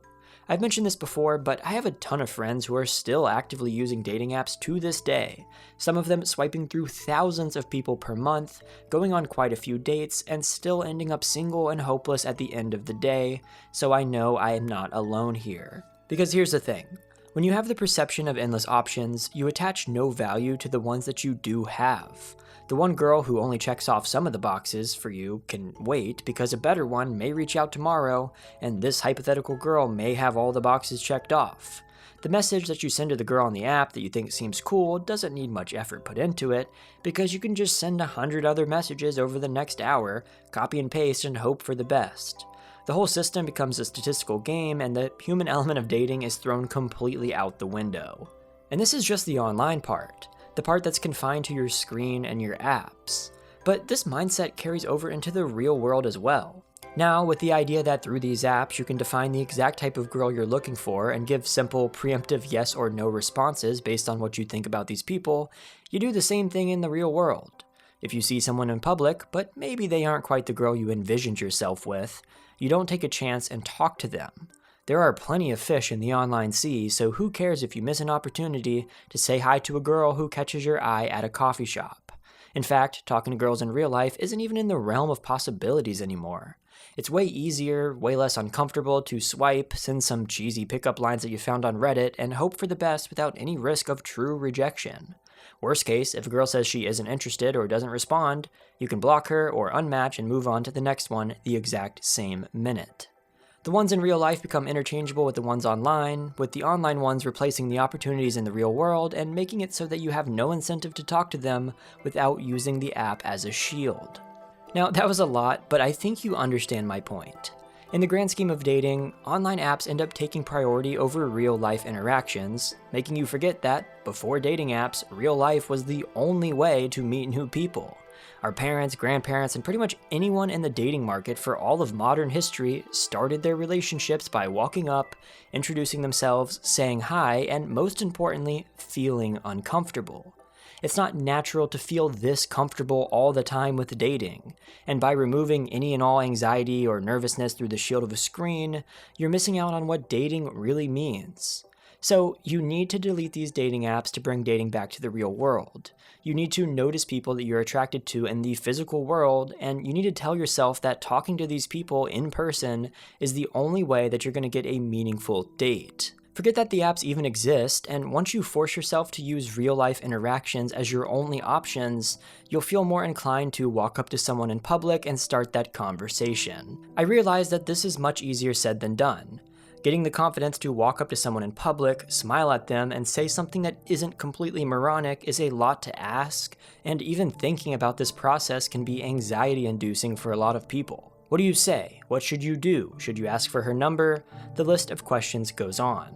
I've mentioned this before, but I have a ton of friends who are still actively using dating apps to this day, some of them swiping through thousands of people per month, going on quite a few dates, and still ending up single and hopeless at the end of the day, so I know I am not alone here. Because here's the thing. When you have the perception of endless options, you attach no value to the ones that you do have. The one girl who only checks off some of the boxes for you can wait because a better one may reach out tomorrow, and this hypothetical girl may have all the boxes checked off. The message that you send to the girl on the app that you think seems cool doesn't need much effort put into it, because you can just send 100 other messages over the next hour, copy and paste, and hope for the best. The whole system becomes a statistical game, and the human element of dating is thrown completely out the window. And this is just the online part, the part that's confined to your screen and your apps. But this mindset carries over into the real world as well. Now, with the idea that through these apps you can define the exact type of girl you're looking for and give simple, preemptive yes or no responses based on what you think about these people, you do the same thing in the real world. If you see someone in public, but maybe they aren't quite the girl you envisioned yourself with, you don't take a chance and talk to them. There are plenty of fish in the online sea, so who cares if you miss an opportunity to say hi to a girl who catches your eye at a coffee shop? In fact, talking to girls in real life isn't even in the realm of possibilities anymore. It's way easier, way less uncomfortable to swipe, send some cheesy pickup lines that you found on Reddit, and hope for the best without any risk of true rejection. Worst case, if a girl says she isn't interested or doesn't respond, you can block her or unmatch and move on to the next one the exact same minute. The ones in real life become interchangeable with the ones online, with the online ones replacing the opportunities in the real world and making it so that you have no incentive to talk to them without using the app as a shield. Now, that was a lot, but I think you understand my point. In the grand scheme of dating, online apps end up taking priority over real-life interactions, making you forget that, before dating apps, real life was the only way to meet new people. Our parents, grandparents, and pretty much anyone in the dating market for all of modern history started their relationships by walking up, introducing themselves, saying hi, and most importantly, feeling uncomfortable. It's not natural to feel this comfortable all the time with dating, and by removing any and all anxiety or nervousness through the shield of a screen, you're missing out on what dating really means. So you need to delete these dating apps to bring dating back to the real world. You need to notice people that you're attracted to in the physical world, and you need to tell yourself that talking to these people in person is the only way that you're going to get a meaningful date. Forget that the apps even exist, and once you force yourself to use real-life interactions as your only options, you'll feel more inclined to walk up to someone in public and start that conversation. I realize that this is much easier said than done. Getting the confidence to walk up to someone in public, smile at them, and say something that isn't completely moronic is a lot to ask, and even thinking about this process can be anxiety-inducing for a lot of people. What do you say? What should you do? Should you ask for her number? The list of questions goes on.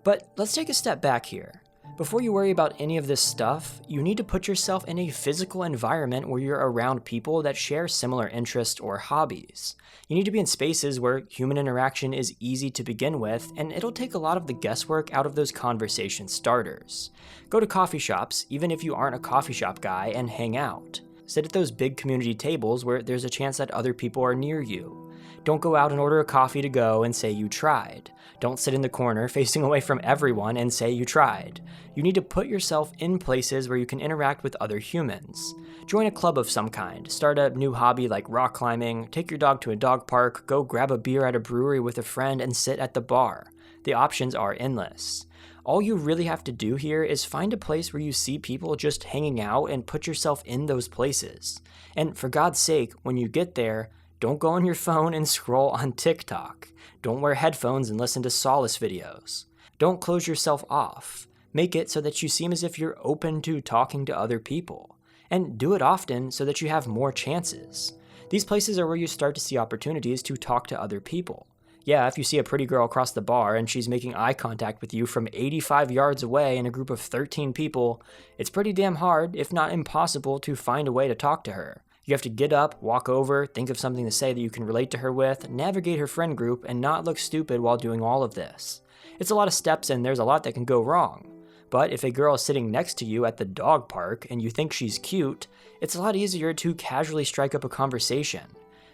But let's take a step back here. Before you worry about any of this stuff, you need to put yourself in a physical environment where you're around people that share similar interests or hobbies. You need to be in spaces where human interaction is easy to begin with, and it'll take a lot of the guesswork out of those conversation starters. Go to coffee shops, even if you aren't a coffee shop guy, and hang out. Sit at those big community tables where there's a chance that other people are near you. Don't go out and order a coffee to go and say you tried. Don't sit in the corner facing away from everyone and say you tried. You need to put yourself in places where you can interact with other humans. Join a club of some kind, start a new hobby like rock climbing, take your dog to a dog park, go grab a beer at a brewery with a friend and sit at the bar. The options are endless. All you really have to do here is find a place where you see people just hanging out and put yourself in those places. And for God's sake, when you get there, don't go on your phone and scroll on TikTok. Don't wear headphones and listen to solace videos. Don't close yourself off. Make it so that you seem as if you're open to talking to other people. And do it often so that you have more chances. These places are where you start to see opportunities to talk to other people. Yeah, if you see a pretty girl across the bar and she's making eye contact with you from 85 yards away in a group of 13 people, it's pretty damn hard, if not impossible, to find a way to talk to her. You have to get up, walk over, think of something to say that you can relate to her with, navigate her friend group, and not look stupid while doing all of this. It's a lot of steps and there's a lot that can go wrong. But if a girl is sitting next to you at the dog park and you think she's cute, it's a lot easier to casually strike up a conversation.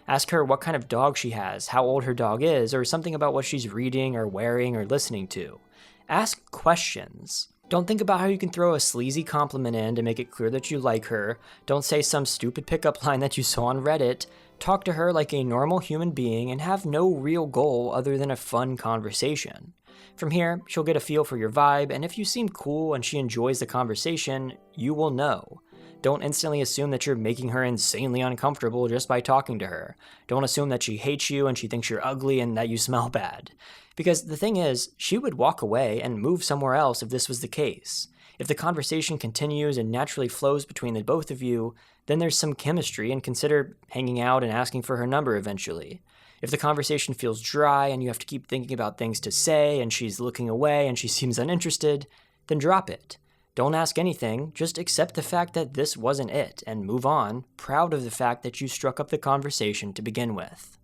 Ask her what kind of dog she has, how old her dog is, or something about what she's reading or wearing or listening to. Ask questions. Don't think about how you can throw a sleazy compliment in to make it clear that you like her. Don't say some stupid pickup line that you saw on Reddit. Talk to her like a normal human being and have no real goal other than a fun conversation. From here, she'll get a feel for your vibe, and if you seem cool and she enjoys the conversation, you will know. Don't instantly assume that you're making her insanely uncomfortable just by talking to her. Don't assume that she hates you and she thinks you're ugly and that you smell bad. Because the thing is, she would walk away and move somewhere else if this was the case. If the conversation continues and naturally flows between the both of you, then there's some chemistry and consider hanging out and asking for her number eventually. If the conversation feels dry and you have to keep thinking about things to say and she's looking away and she seems uninterested, then drop it. Don't ask anything, just accept the fact that this wasn't it and move on, proud of the fact that you struck up the conversation to begin with.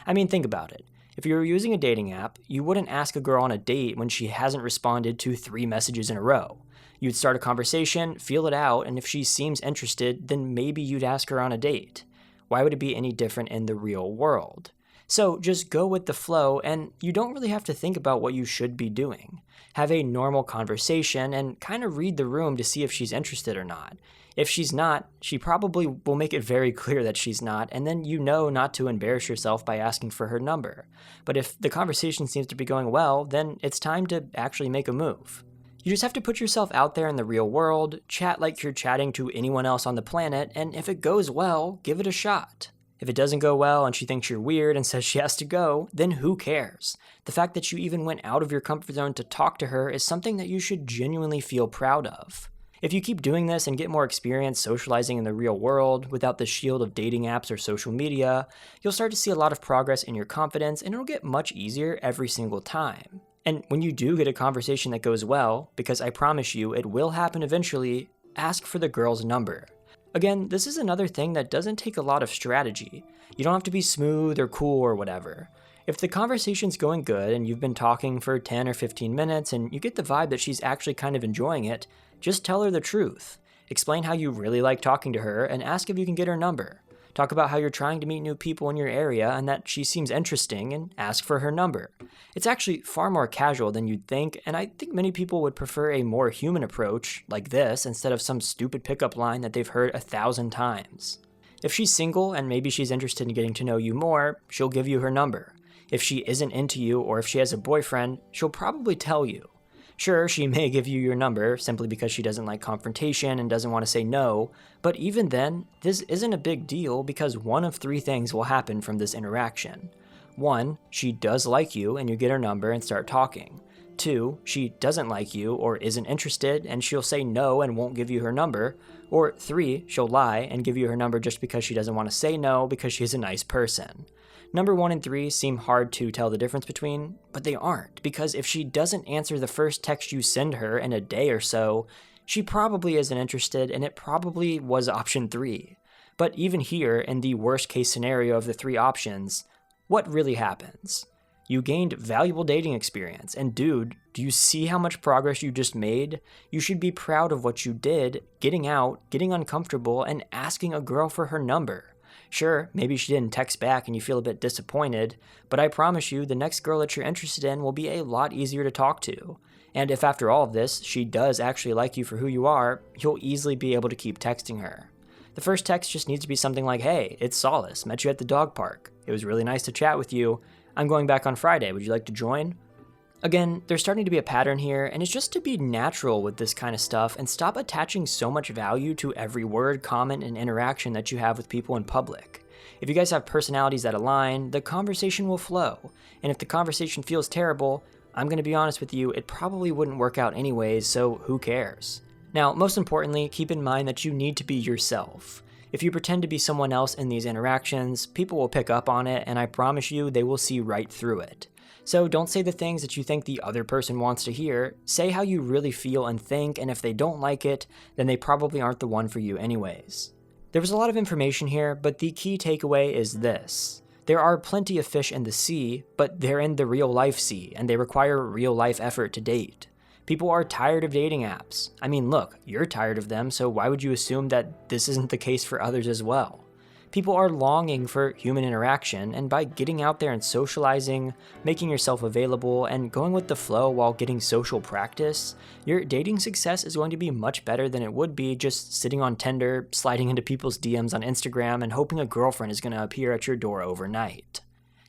I mean, think about it. If you were using a dating app, you wouldn't ask a girl on a date when she hasn't responded to 3 messages in a row. You'd start a conversation, feel it out, and if she seems interested, then maybe you'd ask her on a date. Why would it be any different in the real world? So just go with the flow, and you don't really have to think about what you should be doing. Have a normal conversation and kind of read the room to see if she's interested or not. If she's not, she probably will make it very clear that she's not, and then you know not to embarrass yourself by asking for her number. But if the conversation seems to be going well, then it's time to actually make a move. You just have to put yourself out there in the real world, chat like you're chatting to anyone else on the planet, and if it goes well, give it a shot. If it doesn't go well and she thinks you're weird and says she has to go, then who cares? The fact that you even went out of your comfort zone to talk to her is something that you should genuinely feel proud of. If you keep doing this and get more experience socializing in the real world without the shield of dating apps or social media, you'll start to see a lot of progress in your confidence and it'll get much easier every single time. And when you do get a conversation that goes well, because I promise you it will happen eventually, ask for the girl's number. Again, this is another thing that doesn't take a lot of strategy. You don't have to be smooth or cool or whatever. If the conversation's going good and you've been talking for 10 or 15 minutes and you get the vibe that she's actually kind of enjoying it, just tell her the truth. Explain how you really like talking to her and ask if you can get her number. Talk about how you're trying to meet new people in your area and that she seems interesting and ask for her number. It's actually far more casual than you'd think, and I think many people would prefer a more human approach like this instead of some stupid pickup line that they've heard 1,000 times. If she's single and maybe she's interested in getting to know you more, she'll give you her number. If she isn't into you or if she has a boyfriend, she'll probably tell you. Sure, she may give you your number simply because she doesn't like confrontation and doesn't want to say no, but even then, this isn't a big deal because one of 3 things will happen from this interaction. 1, she does like you and you get her number and start talking. 2, she doesn't like you or isn't interested and she'll say no and won't give you her number. Or 3, she'll lie and give you her number just because she doesn't want to say no because she's a nice person. Number 1 and 3 seem hard to tell the difference between, but they aren't, because if she doesn't answer the first text you send her in a day or so, she probably isn't interested and it probably was option 3. But even here, in the worst case scenario of the 3 options, what really happens? You gained valuable dating experience, and dude, do you see how much progress you just made? You should be proud of what you did, getting out, getting uncomfortable, and asking a girl for her number. Sure, maybe she didn't text back and you feel a bit disappointed, but I promise you the next girl that you're interested in will be a lot easier to talk to. And if after all of this, she does actually like you for who you are, you'll easily be able to keep texting her. The first text just needs to be something like, "Hey, it's Solace, met you at the dog park. It was really nice to chat with you. I'm going back on Friday, would you like to join?" Again, there's starting to be a pattern here, and it's just to be natural with this kind of stuff and stop attaching so much value to every word, comment, and interaction that you have with people in public. If you guys have personalities that align, the conversation will flow. And if the conversation feels terrible, I'm going to be honest with you, it probably wouldn't work out anyways, so who cares? Now, most importantly, keep in mind that you need to be yourself. If you pretend to be someone else in these interactions, people will pick up on it, and I promise you they will see right through it. So don't say the things that you think the other person wants to hear. Say how you really feel and think, and if they don't like it, then they probably aren't the one for you anyways. There was a lot of information here, but the key takeaway is this. There are plenty of fish in the sea, but they're in the real life sea, and they require real life effort to date. People are tired of dating apps. I mean, look, you're tired of them, so why would you assume that this isn't the case for others as well? People are longing for human interaction, and by getting out there and socializing, making yourself available, and going with the flow while getting social practice, your dating success is going to be much better than it would be just sitting on Tinder, sliding into people's DMs on Instagram, and hoping a girlfriend is going to appear at your door overnight.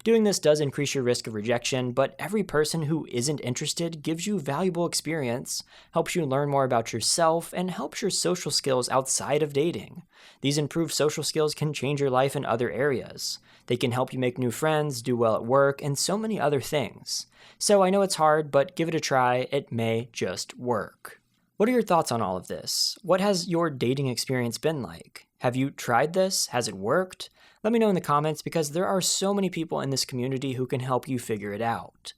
Doing this does increase your risk of rejection, but every person who isn't interested gives you valuable experience, helps you learn more about yourself, and helps your social skills outside of dating. These improved social skills can change your life in other areas. They can help you make new friends, do well at work, and so many other things. So I know it's hard, but give it a try. It may just work. What are your thoughts on all of this? What has your dating experience been like? Have you tried this? Has it worked? Let me know in the comments because there are so many people in this community who can help you figure it out.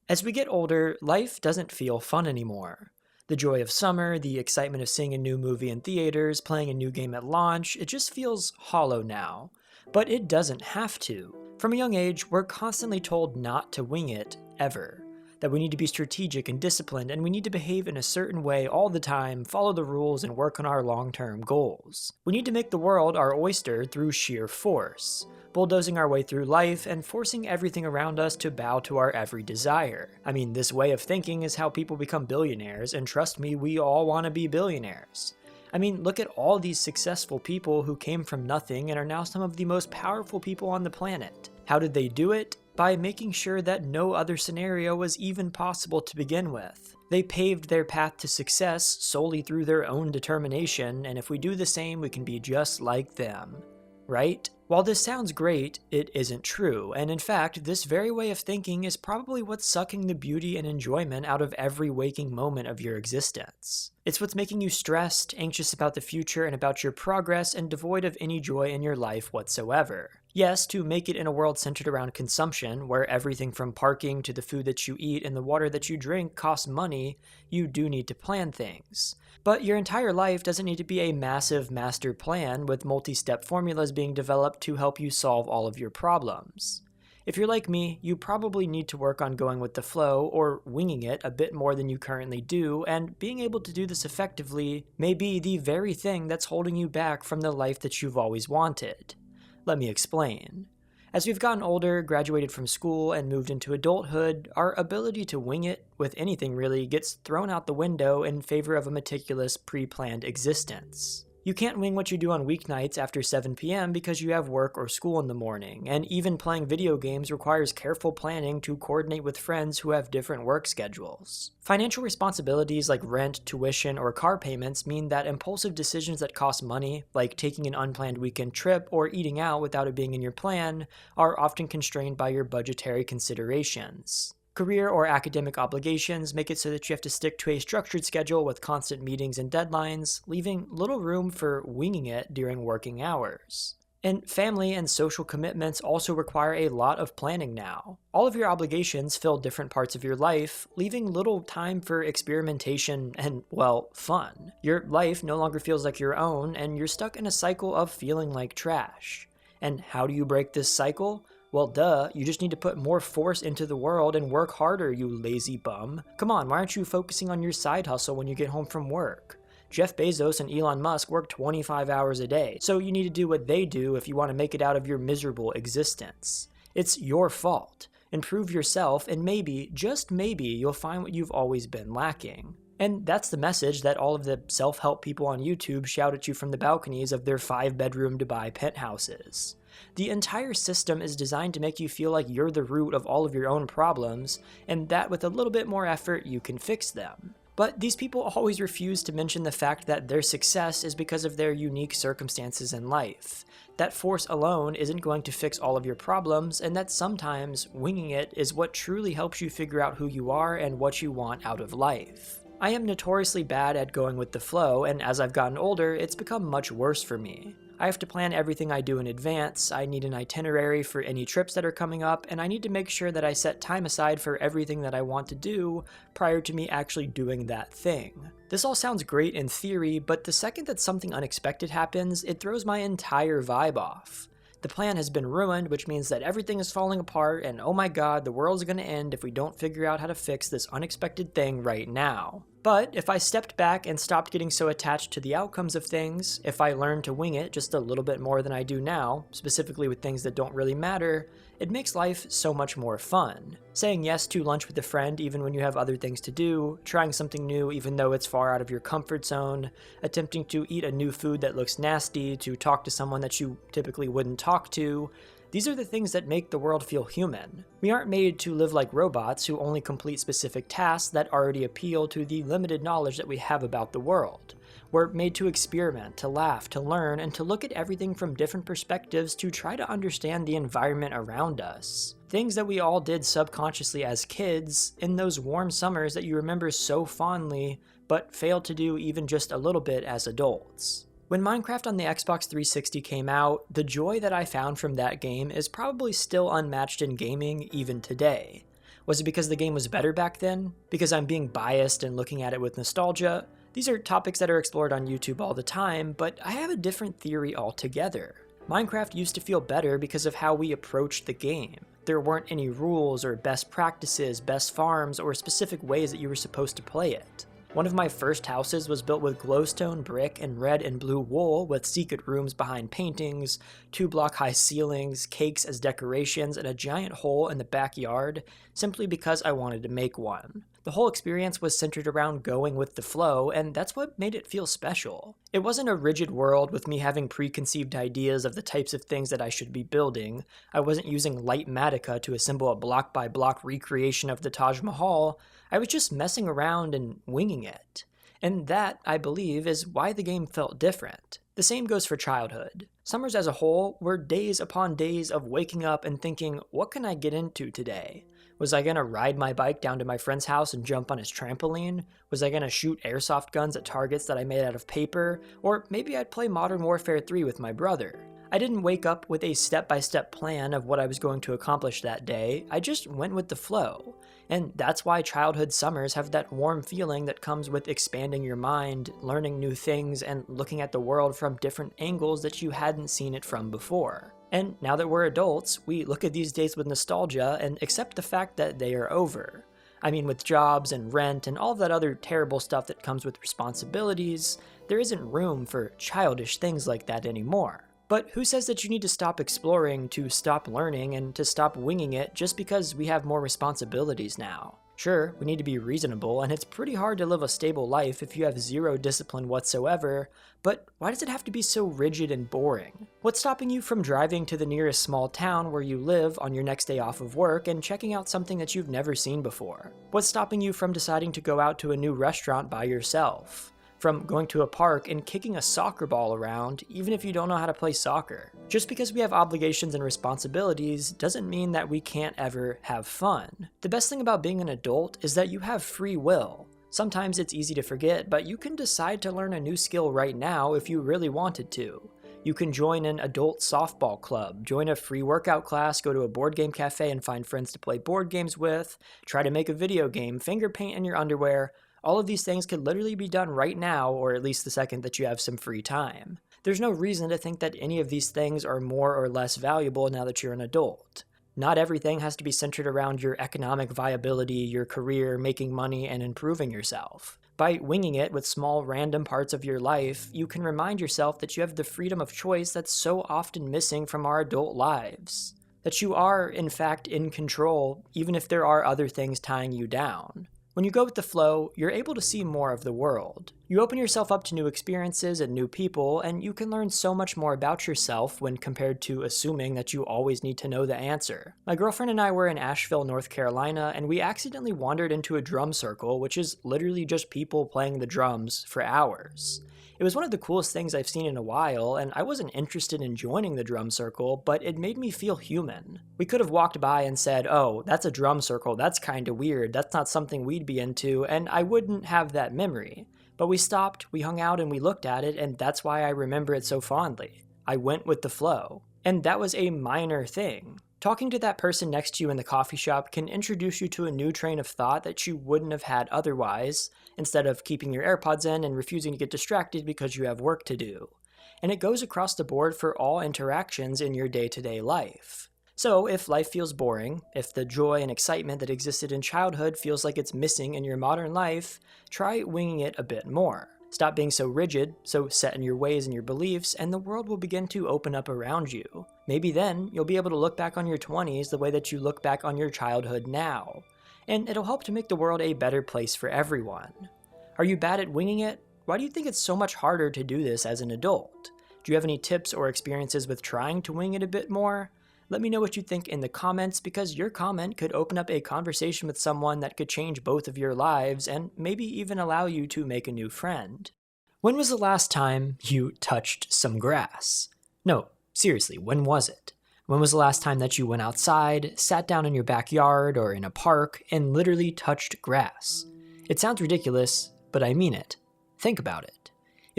As we get older, life doesn't feel fun anymore. The joy of summer, the excitement of seeing a new movie in theaters, playing a new game at launch, it just feels hollow now. But it doesn't have to. From a young age, we're constantly told not to wing it, ever. That we need to be strategic and disciplined, and we need to behave in a certain way all the time, follow the rules, and work on our long-term goals. We need to make the world our oyster through sheer force, bulldozing our way through life and forcing everything around us to bow to our every desire. I mean, this way of thinking is how people become billionaires, and trust me, we all want to be billionaires. I mean, look at all these successful people who came from nothing and are now some of the most powerful people on the planet. How did they do it? By making sure that no other scenario was even possible to begin with. They paved their path to success solely through their own determination, and if we do the same, we can be just like them. Right? While this sounds great, it isn't true, and in fact, this very way of thinking is probably what's sucking the beauty and enjoyment out of every waking moment of your existence. It's what's making you stressed, anxious about the future and about your progress, and devoid of any joy in your life whatsoever. Yes, to make it in a world centered around consumption, where everything from parking to the food that you eat and the water that you drink costs money, you do need to plan things. But your entire life doesn't need to be a massive master plan with multi-step formulas being developed to help you solve all of your problems. If you're like me, you probably need to work on going with the flow or winging it a bit more than you currently do, and being able to do this effectively may be the very thing that's holding you back from the life that you've always wanted. Let me explain. As we've gotten older, graduated from school, and moved into adulthood, our ability to wing it, with anything really, gets thrown out the window in favor of a meticulous, pre-planned existence. You can't wing what you do on weeknights after 7 p.m. because you have work or school in the morning, and even playing video games requires careful planning to coordinate with friends who have different work schedules. Financial responsibilities like rent, tuition, or car payments mean that impulsive decisions that cost money, like taking an unplanned weekend trip or eating out without it being in your plan, are often constrained by your budgetary considerations. Career or academic obligations make it so that you have to stick to a structured schedule with constant meetings and deadlines, leaving little room for winging it during working hours. And family and social commitments also require a lot of planning now. All of your obligations fill different parts of your life, leaving little time for experimentation and, well, fun. Your life no longer feels like your own, and you're stuck in a cycle of feeling like trash. And how do you break this cycle? Well, duh, you just need to put more force into the world and work harder, you lazy bum. Come on, why aren't you focusing on your side hustle when you get home from work? Jeff Bezos and Elon Musk work 25 hours a day, so you need to do what they do if you want to make it out of your miserable existence. It's your fault. Improve yourself, and maybe, just maybe, you'll find what you've always been lacking. And that's the message that all of the self-help people on YouTube shout at you from the balconies of their 5-bedroom Dubai penthouses. The entire system is designed to make you feel like you're the root of all of your own problems, and that with a little bit more effort you can fix them. But these people always refuse to mention the fact that their success is because of their unique circumstances in life. That force alone isn't going to fix all of your problems, and that sometimes winging it is what truly helps you figure out who you are and what you want out of life. I am notoriously bad at going with the flow, and as I've gotten older, it's become much worse for me. I have to plan everything I do in advance, I need an itinerary for any trips that are coming up, and I need to make sure that I set time aside for everything that I want to do prior to me actually doing that thing. This all sounds great in theory, but the second that something unexpected happens, it throws my entire vibe off. The plan has been ruined, which means that everything is falling apart, and oh my god, the world's gonna end if we don't figure out how to fix this unexpected thing right now. But if I stepped back and stopped getting so attached to the outcomes of things, if I learned to wing it just a little bit more than I do now, specifically with things that don't really matter, it makes life so much more fun. Saying yes to lunch with a friend even when you have other things to do, trying something new even though it's far out of your comfort zone, attempting to eat a new food that looks nasty, to talk to someone that you typically wouldn't talk to, these are the things that make the world feel human. We aren't made to live like robots who only complete specific tasks that already appeal to the limited knowledge that we have about the world. We're made to experiment, to laugh, to learn, and to look at everything from different perspectives to try to understand the environment around us. Things that we all did subconsciously as kids in those warm summers that you remember so fondly, but failed to do even just a little bit as adults. When Minecraft on the Xbox 360 came out, the joy that I found from that game is probably still unmatched in gaming even today. Was it because the game was better back then? Because I'm being biased and looking at it with nostalgia? These are topics that are explored on YouTube all the time, but I have a different theory altogether. Minecraft used to feel better because of how we approached the game. There weren't any rules or best practices, best farms, or specific ways that you were supposed to play it. One of my first houses was built with glowstone brick and red and blue wool with secret rooms behind paintings, 2-block-high ceilings, cakes as decorations, and a giant hole in the backyard, simply because I wanted to make one. The whole experience was centered around going with the flow, and that's what made it feel special. It wasn't a rigid world with me having preconceived ideas of the types of things that I should be building. I wasn't using light matica to assemble a block-by-block recreation of the Taj Mahal. I was just messing around and winging it. And that, I believe, is why the game felt different. The same goes for childhood. Summers as a whole were days upon days of waking up and thinking, what can I get into today? Was I gonna ride my bike down to my friend's house and jump on his trampoline? Was I gonna shoot airsoft guns at targets that I made out of paper? Or maybe I'd play Modern Warfare 3 with my brother. I didn't wake up with a step-by-step plan of what I was going to accomplish that day. I just went with the flow. And that's why childhood summers have that warm feeling that comes with expanding your mind, learning new things, and looking at the world from different angles that you hadn't seen it from before. And now that we're adults, we look at these days with nostalgia and accept the fact that they are over. I mean, with jobs and rent and all of that other terrible stuff that comes with responsibilities, there isn't room for childish things like that anymore. But who says that you need to stop exploring, to stop learning, and to stop winging it just because we have more responsibilities now? Sure, we need to be reasonable, and it's pretty hard to live a stable life if you have zero discipline whatsoever, but why does it have to be so rigid and boring? What's stopping you from driving to the nearest small town where you live on your next day off of work and checking out something that you've never seen before? What's stopping you from deciding to go out to a new restaurant by yourself? From going to a park and kicking a soccer ball around, even if you don't know how to play soccer? Just because we have obligations and responsibilities doesn't mean that we can't ever have fun. The best thing about being an adult is that you have free will. Sometimes it's easy to forget, but you can decide to learn a new skill right now if you really wanted to. You can join an adult softball club, join a free workout class, go to a board game cafe and find friends to play board games with, try to make a video game, finger paint in your underwear. All of these things could literally be done right now, or at least the second that you have some free time. There's no reason to think that any of these things are more or less valuable now that you're an adult. Not everything has to be centered around your economic viability, your career, making money, and improving yourself. By winging it with small random parts of your life, you can remind yourself that you have the freedom of choice that's so often missing from our adult lives. That you are, in fact, in control, even if there are other things tying you down. When you go with the flow, you're able to see more of the world. You open yourself up to new experiences and new people, and you can learn so much more about yourself when compared to assuming that you always need to know the answer. My girlfriend and I were in Asheville, North Carolina, and we accidentally wandered into a drum circle, which is literally just people playing the drums for hours. It was one of the coolest things I've seen in a while, and I wasn't interested in joining the drum circle, but it made me feel human. We could have walked by and said, oh, that's a drum circle, that's kinda weird, that's not something we'd be into, and I wouldn't have that memory. But we stopped, we hung out, and we looked at it, and that's why I remember it so fondly. I went with the flow. And that was a minor thing. Talking to that person next to you in the coffee shop can introduce you to a new train of thought that you wouldn't have had otherwise, instead of keeping your AirPods in and refusing to get distracted because you have work to do. And it goes across the board for all interactions in your day-to-day life. So if life feels boring, if the joy and excitement that existed in childhood feels like it's missing in your modern life, try winging it a bit more. Stop being so rigid, so set in your ways and your beliefs, and the world will begin to open up around you. Maybe then, you'll be able to look back on your 20s the way that you look back on your childhood now. And it'll help to make the world a better place for everyone. Are you bad at winging it? Why do you think it's so much harder to do this as an adult? Do you have any tips or experiences with trying to wing it a bit more? Let me know what you think in the comments, because your comment could open up a conversation with someone that could change both of your lives and maybe even allow you to make a new friend. When was the last time you touched some grass? No, seriously, when was it? When was the last time that you went outside, sat down in your backyard or in a park, and literally touched grass? It sounds ridiculous, but I mean it. Think about it.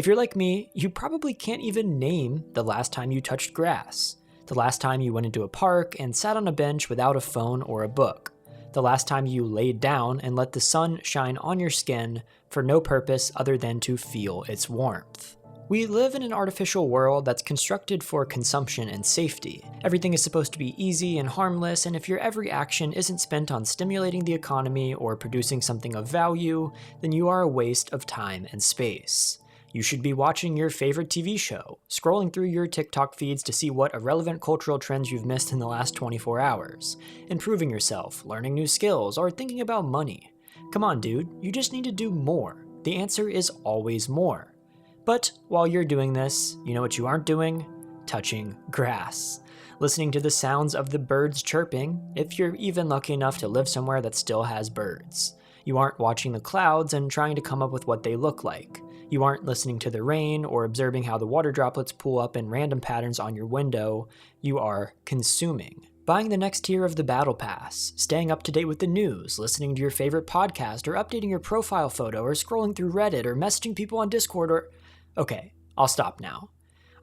If you're like me, you probably can't even name the last time you touched grass, the last time you went into a park and sat on a bench without a phone or a book, the last time you laid down and let the sun shine on your skin for no purpose other than to feel its warmth. We live in an artificial world that's constructed for consumption and safety. Everything is supposed to be easy and harmless, and if your every action isn't spent on stimulating the economy or producing something of value, then you are a waste of time and space. You should be watching your favorite TV show, scrolling through your TikTok feeds to see what irrelevant cultural trends you've missed in the last 24 hours, improving yourself, learning new skills, or thinking about money. Come on, dude, you just need to do more. The answer is always more. But while you're doing this, you know what you aren't doing? Touching grass. Listening to the sounds of the birds chirping, if you're even lucky enough to live somewhere that still has birds. You aren't watching the clouds and trying to come up with what they look like. You aren't listening to the rain or observing how the water droplets pool up in random patterns on your window. You are consuming. Buying the next tier of the battle pass, staying up to date with the news, listening to your favorite podcast, or updating your profile photo, or scrolling through Reddit, or messaging people on Discord, or... Okay, I'll stop now.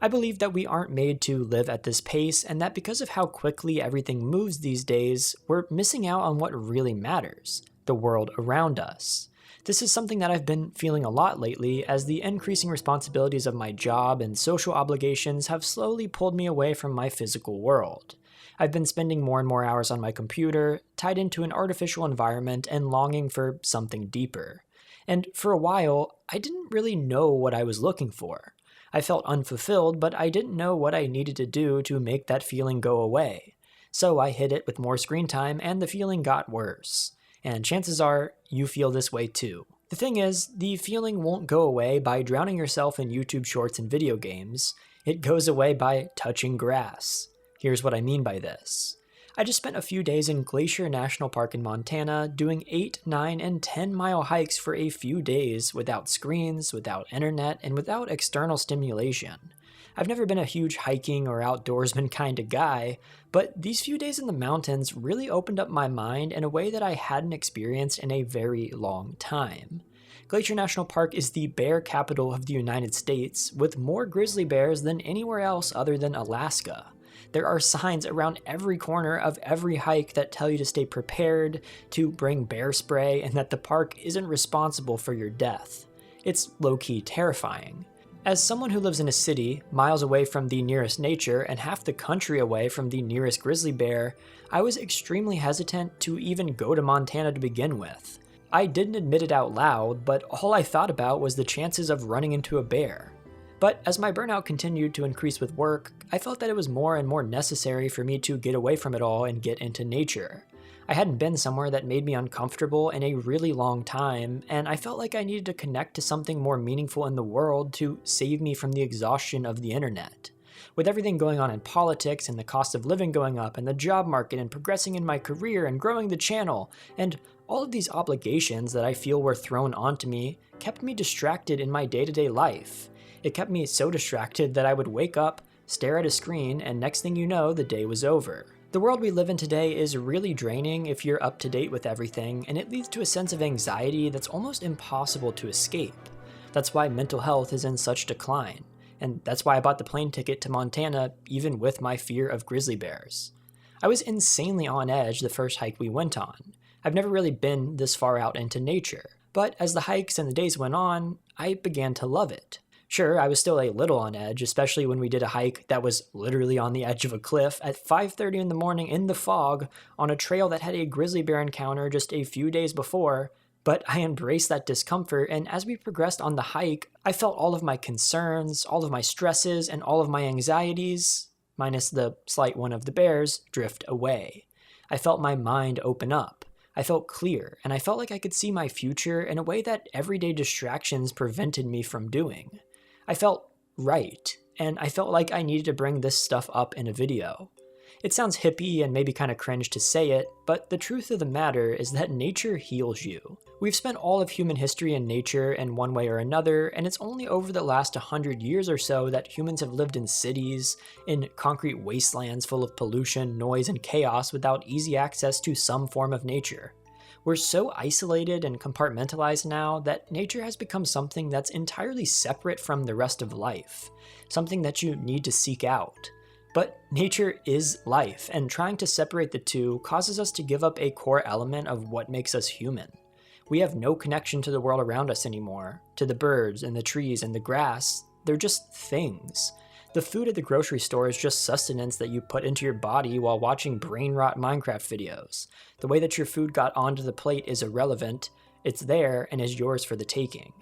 I believe that we aren't made to live at this pace, and that because of how quickly everything moves these days, we're missing out on what really matters, the world around us. This is something that I've been feeling a lot lately, as the increasing responsibilities of my job and social obligations have slowly pulled me away from my physical world. I've been spending more and more hours on my computer, tied into an artificial environment and longing for something deeper. And for a while, I didn't really know what I was looking for. I felt unfulfilled, but I didn't know what I needed to do to make that feeling go away. So I hit it with more screen time, and the feeling got worse. And chances are, you feel this way too. The thing is, the feeling won't go away by drowning yourself in YouTube shorts and video games. It goes away by touching grass. Here's what I mean by this. I just spent a few days in Glacier National Park in Montana doing 8, 9, and 10-mile hikes for a few days without screens, without internet, and without external stimulation. I've never been a huge hiking or outdoorsman kind of guy, but these few days in the mountains really opened up my mind in a way that I hadn't experienced in a very long time. Glacier National Park is the bear capital of the United States, with more grizzly bears than anywhere else other than Alaska. There are signs around every corner of every hike that tell you to stay prepared, to bring bear spray, and that the park isn't responsible for your death. It's low-key terrifying. As someone who lives in a city, miles away from the nearest nature and half the country away from the nearest grizzly bear, I was extremely hesitant to even go to Montana to begin with. I didn't admit it out loud, but all I thought about was the chances of running into a bear. But as my burnout continued to increase with work, I felt that it was more and more necessary for me to get away from it all and get into nature. I hadn't been somewhere that made me uncomfortable in a really long time, and I felt like I needed to connect to something more meaningful in the world to save me from the exhaustion of the internet. With everything going on in politics and the cost of living going up and the job market and progressing in my career and growing the channel, and all of these obligations that I feel were thrown onto me kept me distracted in my day-to-day life. It kept me so distracted that I would wake up, stare at a screen, and next thing you know, the day was over. The world we live in today is really draining if you're up to date with everything, and it leads to a sense of anxiety that's almost impossible to escape. That's why mental health is in such decline, and that's why I bought the plane ticket to Montana even with my fear of grizzly bears. I was insanely on edge the first hike we went on. I've never really been this far out into nature, but as the hikes and the days went on, I began to love it. Sure, I was still a little on edge, especially when we did a hike that was literally on the edge of a cliff at 5:30 in the morning in the fog on a trail that had a grizzly bear encounter just a few days before, but I embraced that discomfort, and as we progressed on the hike, I felt all of my concerns, all of my stresses, and all of my anxieties, minus the slight one of the bears, drift away. I felt my mind open up. I felt clear, and I felt like I could see my future in a way that everyday distractions prevented me from doing. I felt right, and I felt like I needed to bring this stuff up in a video. It sounds hippie and maybe kind of cringe to say it, but the truth of the matter is that nature heals you. We've spent all of human history in nature in one way or another, and it's only over the last 100 years or so that humans have lived in cities, in concrete wastelands full of pollution, noise, and chaos without easy access to some form of nature. We're so isolated and compartmentalized now that nature has become something that's entirely separate from the rest of life, something that you need to seek out. But nature is life, and trying to separate the two causes us to give up a core element of what makes us human. We have no connection to the world around us anymore, to the birds and the trees and the grass. They're just things. The food at the grocery store is just sustenance that you put into your body while watching brain rot Minecraft videos. The way that your food got onto the plate is irrelevant. It's there and is yours for the taking.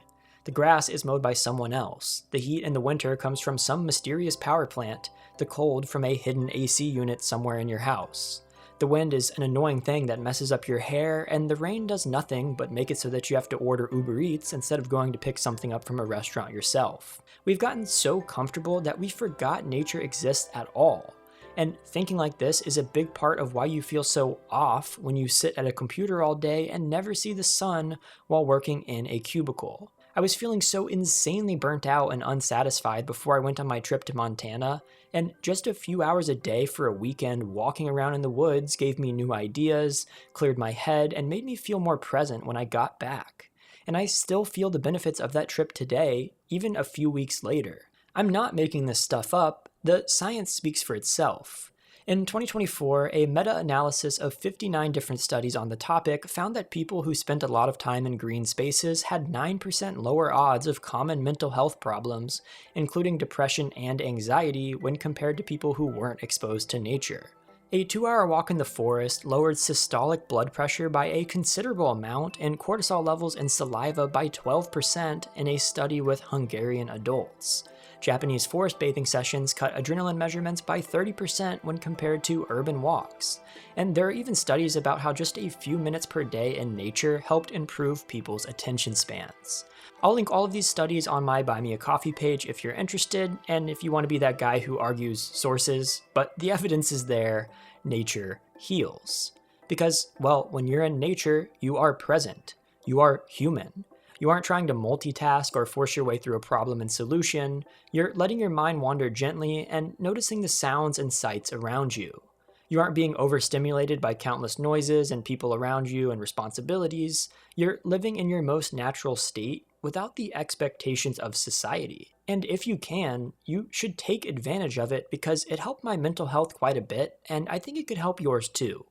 The grass is mowed by someone else. The heat in the winter comes from some mysterious power plant. The cold from a hidden AC unit somewhere in your house. The wind is an annoying thing that messes up your hair, and the rain does nothing but make it so that you have to order Uber Eats instead of going to pick something up from a restaurant yourself. We've gotten so comfortable that we forgot nature exists at all. And thinking like this is a big part of why you feel so off when you sit at a computer all day and never see the sun while working in a cubicle. I was feeling so insanely burnt out and unsatisfied before I went on my trip to Montana, and just a few hours a day for a weekend walking around in the woods gave me new ideas, cleared my head, and made me feel more present when I got back. And I still feel the benefits of that trip today, even a few weeks later. I'm not making this stuff up, the science speaks for itself. In 2024, a meta-analysis of 59 different studies on the topic found that people who spent a lot of time in green spaces had 9% lower odds of common mental health problems, including depression and anxiety, when compared to people who weren't exposed to nature. A 2-hour walk in the forest lowered systolic blood pressure by a considerable amount and cortisol levels in saliva by 12% in a study with Hungarian adults. Japanese forest bathing sessions cut adrenaline measurements by 30% when compared to urban walks. And there are even studies about how just a few minutes per day in nature helped improve people's attention spans. I'll link all of these studies on my Buy Me a Coffee page if you're interested, and if you want to be that guy who argues sources, but the evidence is there, nature heals. Because, well, when you're in nature, you are present. You are human. You aren't trying to multitask or force your way through a problem and solution. You're letting your mind wander gently and noticing the sounds and sights around you. You aren't being overstimulated by countless noises and people around you and responsibilities. You're living in your most natural state without the expectations of society. And if you can, you should take advantage of it because it helped my mental health quite a bit, and I think it could help yours too.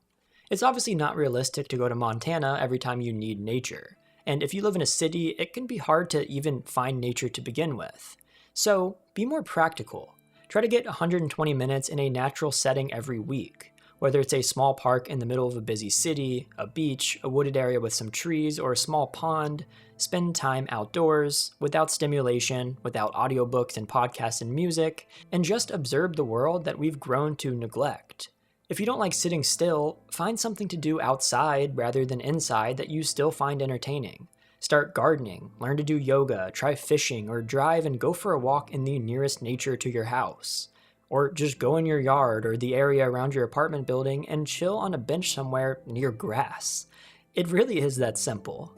It's obviously not realistic to go to Montana every time you need nature. And if you live in a city, it can be hard to even find nature to begin with. So be more practical. Try to get 120 minutes in a natural setting every week, whether it's a small park in the middle of a busy city, a beach, a wooded area with some trees, or a small pond. Spend time outdoors, without stimulation, without audiobooks and podcasts and music, and just observe the world that we've grown to neglect. If you don't like sitting still, find something to do outside rather than inside that you still find entertaining. Start gardening, learn to do yoga, try fishing, or drive and go for a walk in the nearest nature to your house. Or just go in your yard or the area around your apartment building and chill on a bench somewhere near grass. It really is that simple.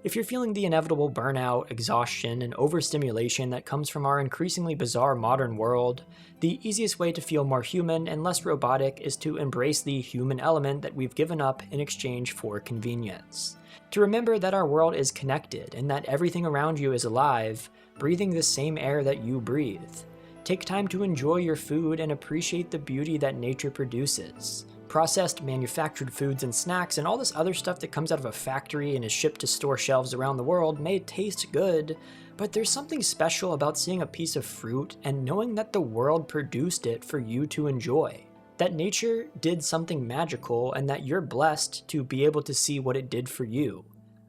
If you're feeling the inevitable burnout, exhaustion, and overstimulation that comes from our increasingly bizarre modern world, the easiest way to feel more human and less robotic is to embrace the human element that we've given up in exchange for convenience. To remember that our world is connected and that everything around you is alive, breathing the same air that you breathe. Take time to enjoy your food and appreciate the beauty that nature produces. Processed, manufactured foods and snacks and all this other stuff that comes out of a factory and is shipped to store shelves around the world may taste good, but there's something special about seeing a piece of fruit and knowing that the world produced it for you to enjoy. That nature did something magical and that you're blessed to be able to see what it did for you.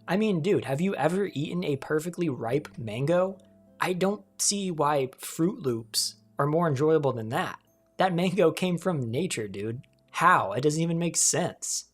I mean, dude, have you ever eaten a perfectly ripe mango? I don't see why Fruit Loops are more enjoyable than that. That mango came from nature, dude. How? It doesn't even make sense.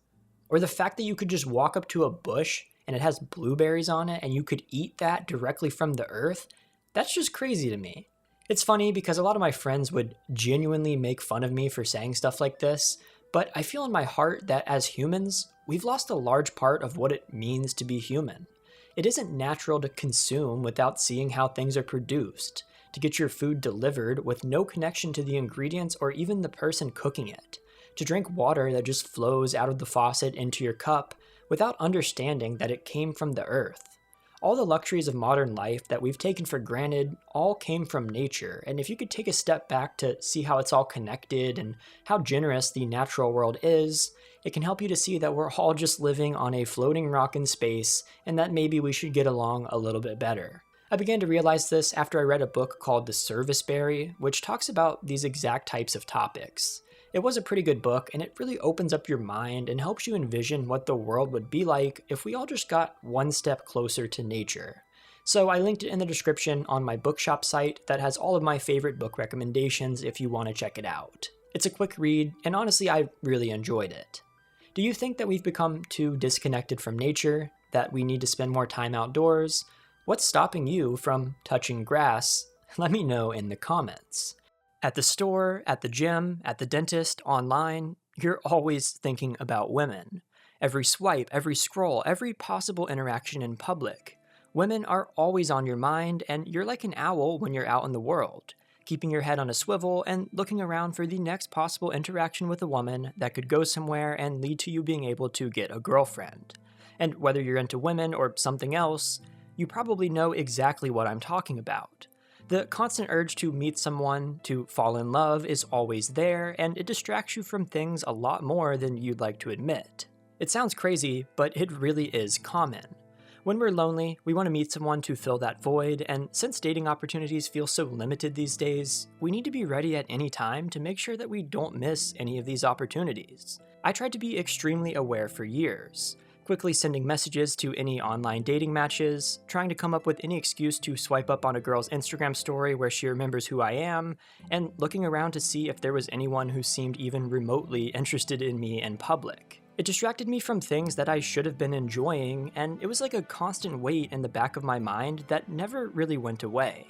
Or the fact that you could just walk up to a bush and it has blueberries on it and you could eat that directly from the earth, that's just crazy to me. It's funny because a lot of my friends would genuinely make fun of me for saying stuff like this, but I feel in my heart that as humans, we've lost a large part of what it means to be human. It isn't natural to consume without seeing how things are produced, to get your food delivered with no connection to the ingredients or even the person cooking it, to drink water that just flows out of the faucet into your cup without understanding that it came from the earth. All the luxuries of modern life that we've taken for granted all came from nature, and if you could take a step back to see how it's all connected and how generous the natural world is, it can help you to see that we're all just living on a floating rock in space, and that maybe we should get along a little bit better. I began to realize this after I read a book called The Serviceberry, which talks about these exact types of topics. It was a pretty good book, and it really opens up your mind and helps you envision what the world would be like if we all just got one step closer to nature. So I linked it in the description on my bookshop site that has all of my favorite book recommendations if you want to check it out. It's a quick read, and honestly, I really enjoyed it. Do you think that we've become too disconnected from nature, that we need to spend more time outdoors? What's stopping you from touching grass? Let me know in the comments. At the store, at the gym, at the dentist, online, you're always thinking about women. Every swipe, every scroll, every possible interaction in public. Women are always on your mind, and you're like an owl when you're out in the world, keeping your head on a swivel and looking around for the next possible interaction with a woman that could go somewhere and lead to you being able to get a girlfriend. And whether you're into women or something else, you probably know exactly what I'm talking about. The constant urge to meet someone, to fall in love, is always there, and it distracts you from things a lot more than you'd like to admit. It sounds crazy, but it really is common. When we're lonely, we want to meet someone to fill that void, and since dating opportunities feel so limited these days, we need to be ready at any time to make sure that we don't miss any of these opportunities. I tried to be extremely aware for years, quickly sending messages to any online dating matches, trying to come up with any excuse to swipe up on a girl's Instagram story where she remembers who I am, and looking around to see if there was anyone who seemed even remotely interested in me in public. It distracted me from things that I should have been enjoying, and it was like a constant weight in the back of my mind that never really went away.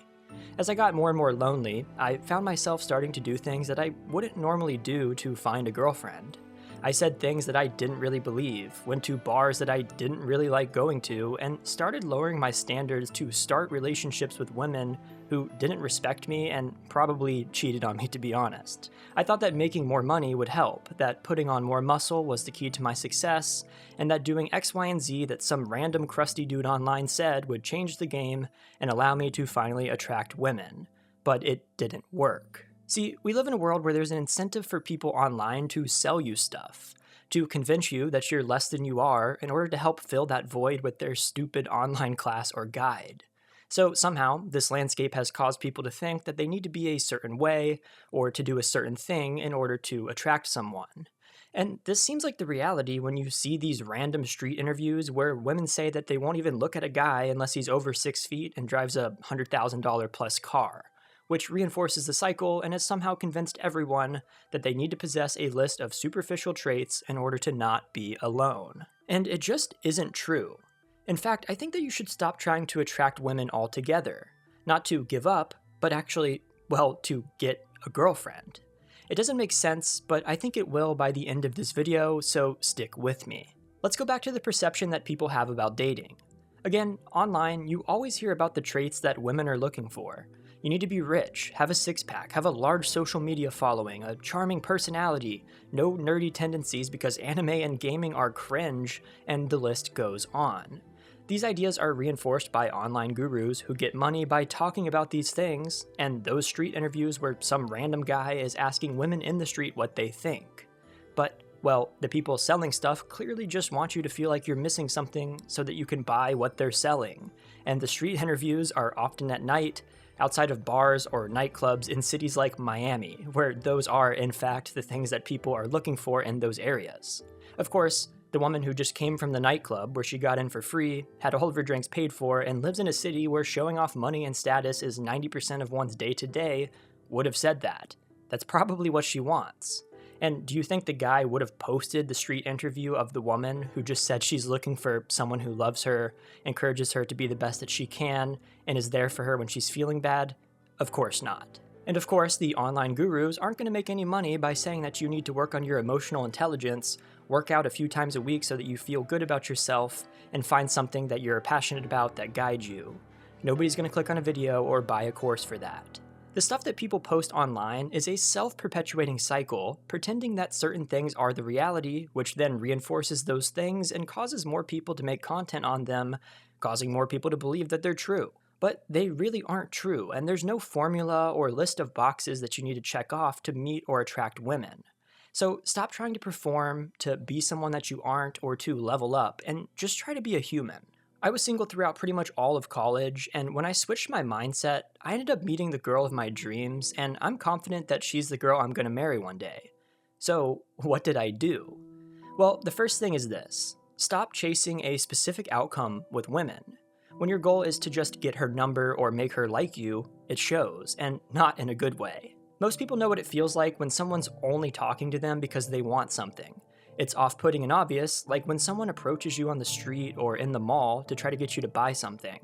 As I got more and more lonely, I found myself starting to do things that I wouldn't normally do to find a girlfriend. I said things that I didn't really believe, went to bars that I didn't really like going to, and started lowering my standards to start relationships with women who didn't respect me and probably cheated on me, to be honest. I thought that making more money would help, that putting on more muscle was the key to my success, and that doing X, Y, and Z that some random crusty dude online said would change the game and allow me to finally attract women. But it didn't work. See, we live in a world where there's an incentive for people online to sell you stuff, to convince you that you're less than you are in order to help fill that void with their stupid online class or guide. So somehow, this landscape has caused people to think that they need to be a certain way or to do a certain thing in order to attract someone. And this seems like the reality when you see these random street interviews where women say that they won't even look at a guy unless he's over 6 feet and drives a $100,000 plus car, which reinforces the cycle and has somehow convinced everyone that they need to possess a list of superficial traits in order to not be alone. And it just isn't true. In fact, I think that you should stop trying to attract women altogether. Not to give up, but actually, well, to get a girlfriend. It doesn't make sense, but I think it will by the end of this video, so stick with me. Let's go back to the perception that people have about dating. Again, online, you always hear about the traits that women are looking for. You need to be rich, have a six-pack, have a large social media following, a charming personality, no nerdy tendencies because anime and gaming are cringe, and the list goes on. These ideas are reinforced by online gurus who get money by talking about these things, and those street interviews where some random guy is asking women in the street what they think. But, well, the people selling stuff clearly just want you to feel like you're missing something so that you can buy what they're selling, and the street interviews are often at night, outside of bars or nightclubs in cities like Miami, where those are, in fact, the things that people are looking for in those areas. Of course, the woman who just came from the nightclub where she got in for free, had all of her drinks paid for, and lives in a city where showing off money and status is 90% of one's day-to-day, would have said that. That's probably what she wants. And do you think the guy would have posted the street interview of the woman who just said she's looking for someone who loves her, encourages her to be the best that she can, and is there for her when she's feeling bad? Of course not. And of course, the online gurus aren't going to make any money by saying that you need to work on your emotional intelligence, work out a few times a week so that you feel good about yourself, and find something that you're passionate about that guides you. Nobody's going to click on a video or buy a course for that. The stuff that people post online is a self-perpetuating cycle, pretending that certain things are the reality, which then reinforces those things and causes more people to make content on them, causing more people to believe that they're true. But they really aren't true, and there's no formula or list of boxes that you need to check off to meet or attract women. So stop trying to perform, to be someone that you aren't, or to level up, and just try to be a human. I was single throughout pretty much all of college, and when I switched my mindset, I ended up meeting the girl of my dreams, and I'm confident that she's the girl I'm going to marry one day. So, what did I do? Well, the first thing is this: stop chasing a specific outcome with women. When your goal is to just get her number or make her like you, it shows, and not in a good way. Most people know what it feels like when someone's only talking to them because they want something. It's off-putting and obvious, like when someone approaches you on the street or in the mall to try to get you to buy something.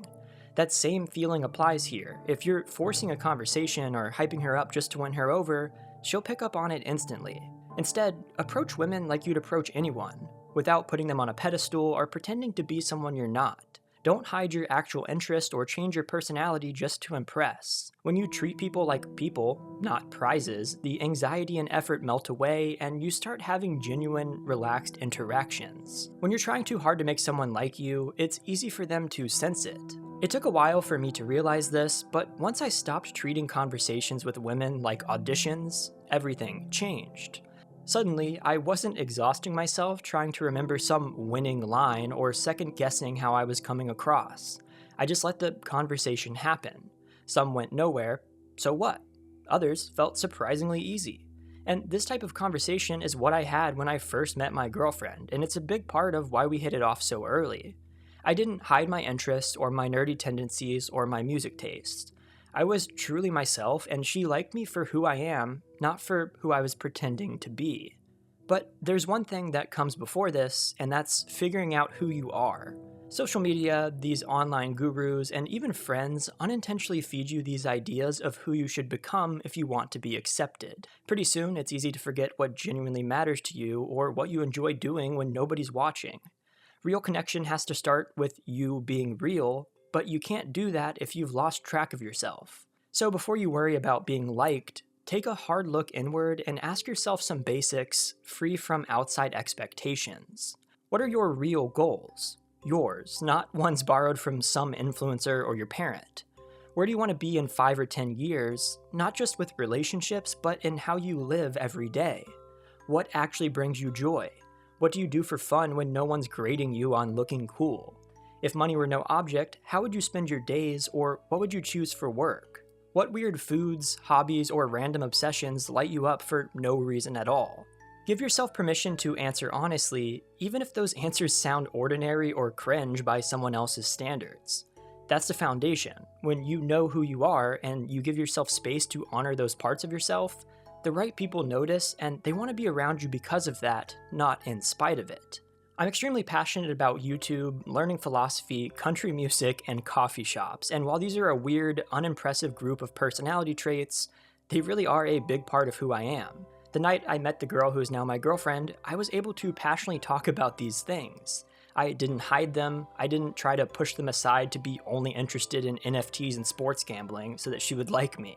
That same feeling applies here. If you're forcing a conversation or hyping her up just to win her over, she'll pick up on it instantly. Instead, approach women like you'd approach anyone, without putting them on a pedestal or pretending to be someone you're not. Don't hide your actual interest or change your personality just to impress. When you treat people like people, not prizes, the anxiety and effort melt away and you start having genuine, relaxed interactions. When you're trying too hard to make someone like you, it's easy for them to sense it. It took a while for me to realize this, but once I stopped treating conversations with women like auditions, everything changed. Suddenly, I wasn't exhausting myself trying to remember some winning line or second-guessing how I was coming across. I just let the conversation happen. Some went nowhere, so what? Others felt surprisingly easy. And this type of conversation is what I had when I first met my girlfriend, and it's a big part of why we hit it off so early. I didn't hide my interests or my nerdy tendencies or my music tastes. I was truly myself, and she liked me for who I am, not for who I was pretending to be. But there's one thing that comes before this, and that's figuring out who you are. Social media, these online gurus, and even friends unintentionally feed you these ideas of who you should become if you want to be accepted. Pretty soon, it's easy to forget what genuinely matters to you or what you enjoy doing when nobody's watching. Real connection has to start with you being real, but you can't do that if you've lost track of yourself. So before you worry about being liked, take a hard look inward and ask yourself some basics, free from outside expectations. What are your real goals? Yours, not ones borrowed from some influencer or your parent. Where do you want to be in 5 or 10 years, not just with relationships, but in how you live every day? What actually brings you joy? What do you do for fun when no one's grading you on looking cool? If money were no object, how would you spend your days, or what would you choose for work? What weird foods, hobbies, or random obsessions light you up for no reason at all? Give yourself permission to answer honestly, even if those answers sound ordinary or cringe by someone else's standards. That's the foundation. When you know who you are and you give yourself space to honor those parts of yourself, the right people notice and they want to be around you because of that, not in spite of it. I'm extremely passionate about YouTube, learning philosophy, country music, and coffee shops, and while these are a weird, unimpressive group of personality traits, they really are a big part of who I am. The night I met the girl who is now my girlfriend, I was able to passionately talk about these things. I didn't hide them, I didn't try to push them aside to be only interested in NFTs and sports gambling so that she would like me.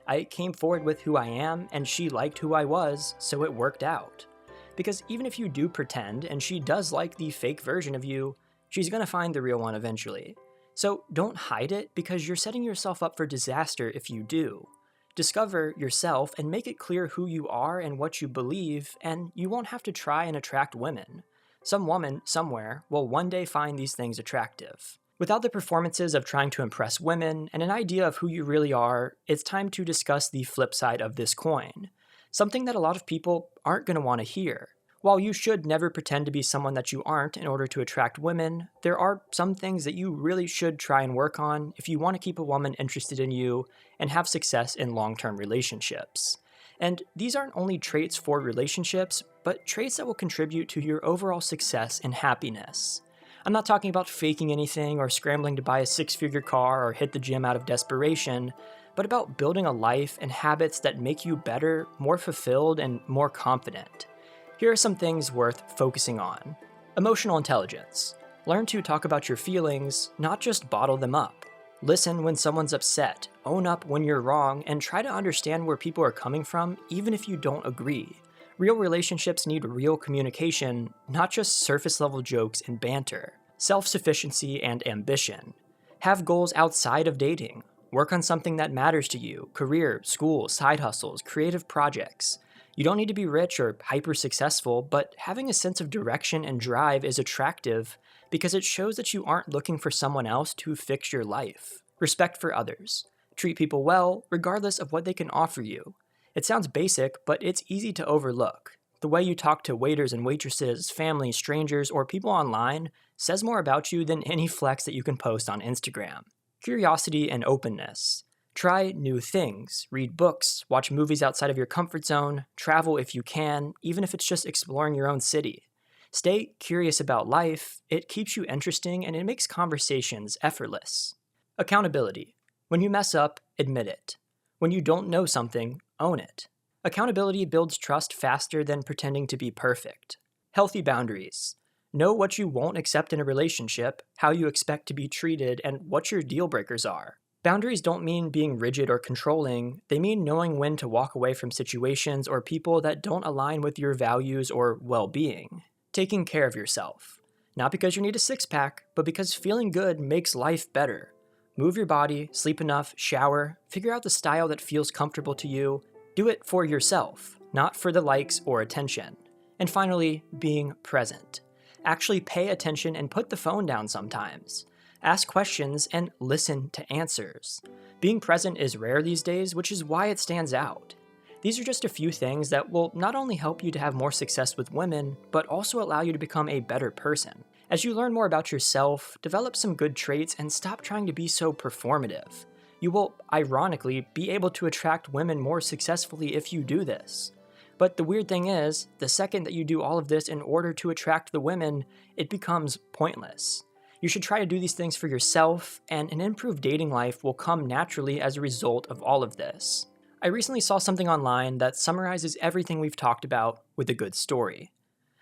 I came forward with who I am, and she liked who I was, so it worked out. Because even if you do pretend, and she does like the fake version of you, she's gonna find the real one eventually. So don't hide it, because you're setting yourself up for disaster if you do. Discover yourself and make it clear who you are and what you believe, and you won't have to try and attract women. Some woman, somewhere, will one day find these things attractive. Without the performances of trying to impress women and an idea of who you really are, it's time to discuss the flip side of this coin. Something that a lot of people aren't going to want to hear. While you should never pretend to be someone that you aren't in order to attract women, there are some things that you really should try and work on if you want to keep a woman interested in you and have success in long-term relationships. And these aren't only traits for relationships, but traits that will contribute to your overall success and happiness. I'm not talking about faking anything or scrambling to buy a 6-figure car or hit the gym out of desperation, but about building a life and habits that make you better, more fulfilled, and more confident. Here are some things worth focusing on. Emotional intelligence. Learn to talk about your feelings, not just bottle them up. Listen when someone's upset, own up when you're wrong, and try to understand where people are coming from even if you don't agree. Real relationships need real communication, not just surface-level jokes and banter. Self-sufficiency and ambition. Have goals outside of dating. Work on something that matters to you: career, school, side hustles, creative projects. You don't need to be rich or hyper-successful, but having a sense of direction and drive is attractive because it shows that you aren't looking for someone else to fix your life. Respect for others. Treat people well, regardless of what they can offer you. It sounds basic, but it's easy to overlook. The way you talk to waiters and waitresses, family, strangers, or people online says more about you than any flex that you can post on Instagram. Curiosity and openness. Try new things, read books, watch movies outside of your comfort zone, travel if you can, even if it's just exploring your own city. Stay curious about life, it keeps you interesting and it makes conversations effortless. Accountability. When you mess up, admit it. When you don't know something, own it. Accountability builds trust faster than pretending to be perfect. Healthy boundaries. Know what you won't accept in a relationship, how you expect to be treated, and what your deal breakers are. Boundaries don't mean being rigid or controlling, they mean knowing when to walk away from situations or people that don't align with your values or well-being. Taking care of yourself. Not because you need a six-pack, but because feeling good makes life better. Move your body, sleep enough, shower, figure out the style that feels comfortable to you. Do it for yourself, not for the likes or attention. And finally, being present. Actually pay attention and put the phone down sometimes. Ask questions and listen to answers. Being present is rare these days, which is why it stands out. These are just a few things that will not only help you to have more success with women, but also allow you to become a better person. As you learn more about yourself, develop some good traits and stop trying to be so performative. You will, ironically, be able to attract women more successfully if you do this. But the weird thing is, the second that you do all of this in order to attract the women, it becomes pointless. You should try to do these things for yourself, and an improved dating life will come naturally as a result of all of this. I recently saw something online that summarizes everything we've talked about with a good story.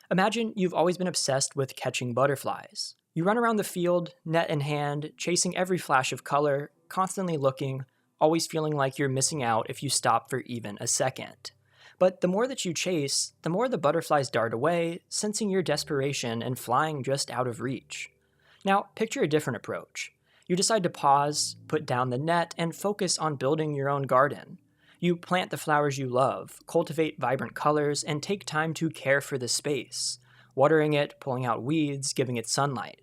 Imagine you've always been obsessed with catching butterflies. You run around the field, net in hand, chasing every flash of color, constantly looking, always feeling like you're missing out if you stop for even a second. But the more that you chase, the more the butterflies dart away, sensing your desperation and flying just out of reach. Now, picture a different approach. You decide to pause, put down the net, and focus on building your own garden. You plant the flowers you love, cultivate vibrant colors, and take time to care for the space, watering it, pulling out weeds, giving it sunlight.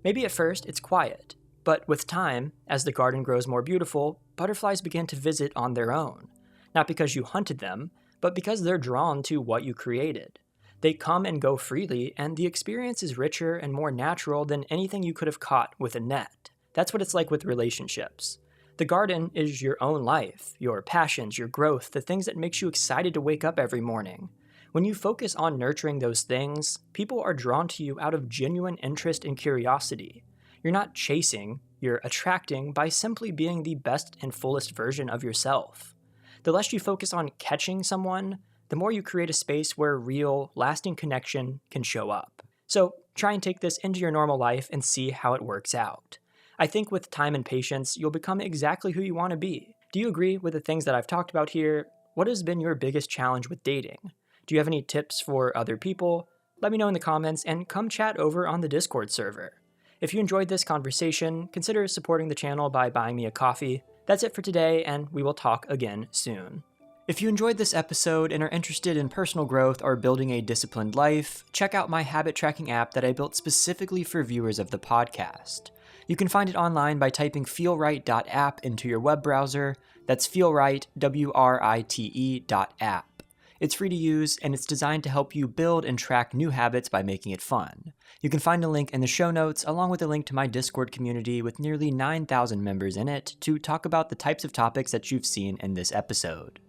Maybe at first it's quiet, but with time, as the garden grows more beautiful, butterflies begin to visit on their own. Not because you hunted them, but because they're drawn to what you created. They come and go freely, and the experience is richer and more natural than anything you could have caught with a net. That's what it's like with relationships. The garden is your own life, your passions, your growth, the things that makes you excited to wake up every morning. When you focus on nurturing those things, people are drawn to you out of genuine interest and curiosity. You're not chasing, you're attracting by simply being the best and fullest version of yourself. The less you focus on catching someone, the more you create a space where real, lasting connection can show up. So try and take this into your normal life and see how it works out. I think with time and patience, you'll become exactly who you want to be. Do you agree with the things that I've talked about here? What has been your biggest challenge with dating? Do you have any tips for other people? Let me know in the comments and come chat over on the Discord server. If you enjoyed this conversation, consider supporting the channel by buying me a coffee. That's it for today, and we will talk again soon. If you enjoyed this episode and are interested in personal growth or building a disciplined life, check out my habit tracking app that I built specifically for viewers of the podcast. You can find it online by typing feelright.app into your web browser. That's feelright, WRITE.app. It's free to use, and it's designed to help you build and track new habits by making it fun. You can find a link in the show notes, along with a link to my Discord community with nearly 9,000 members in it to talk about the types of topics that you've seen in this episode.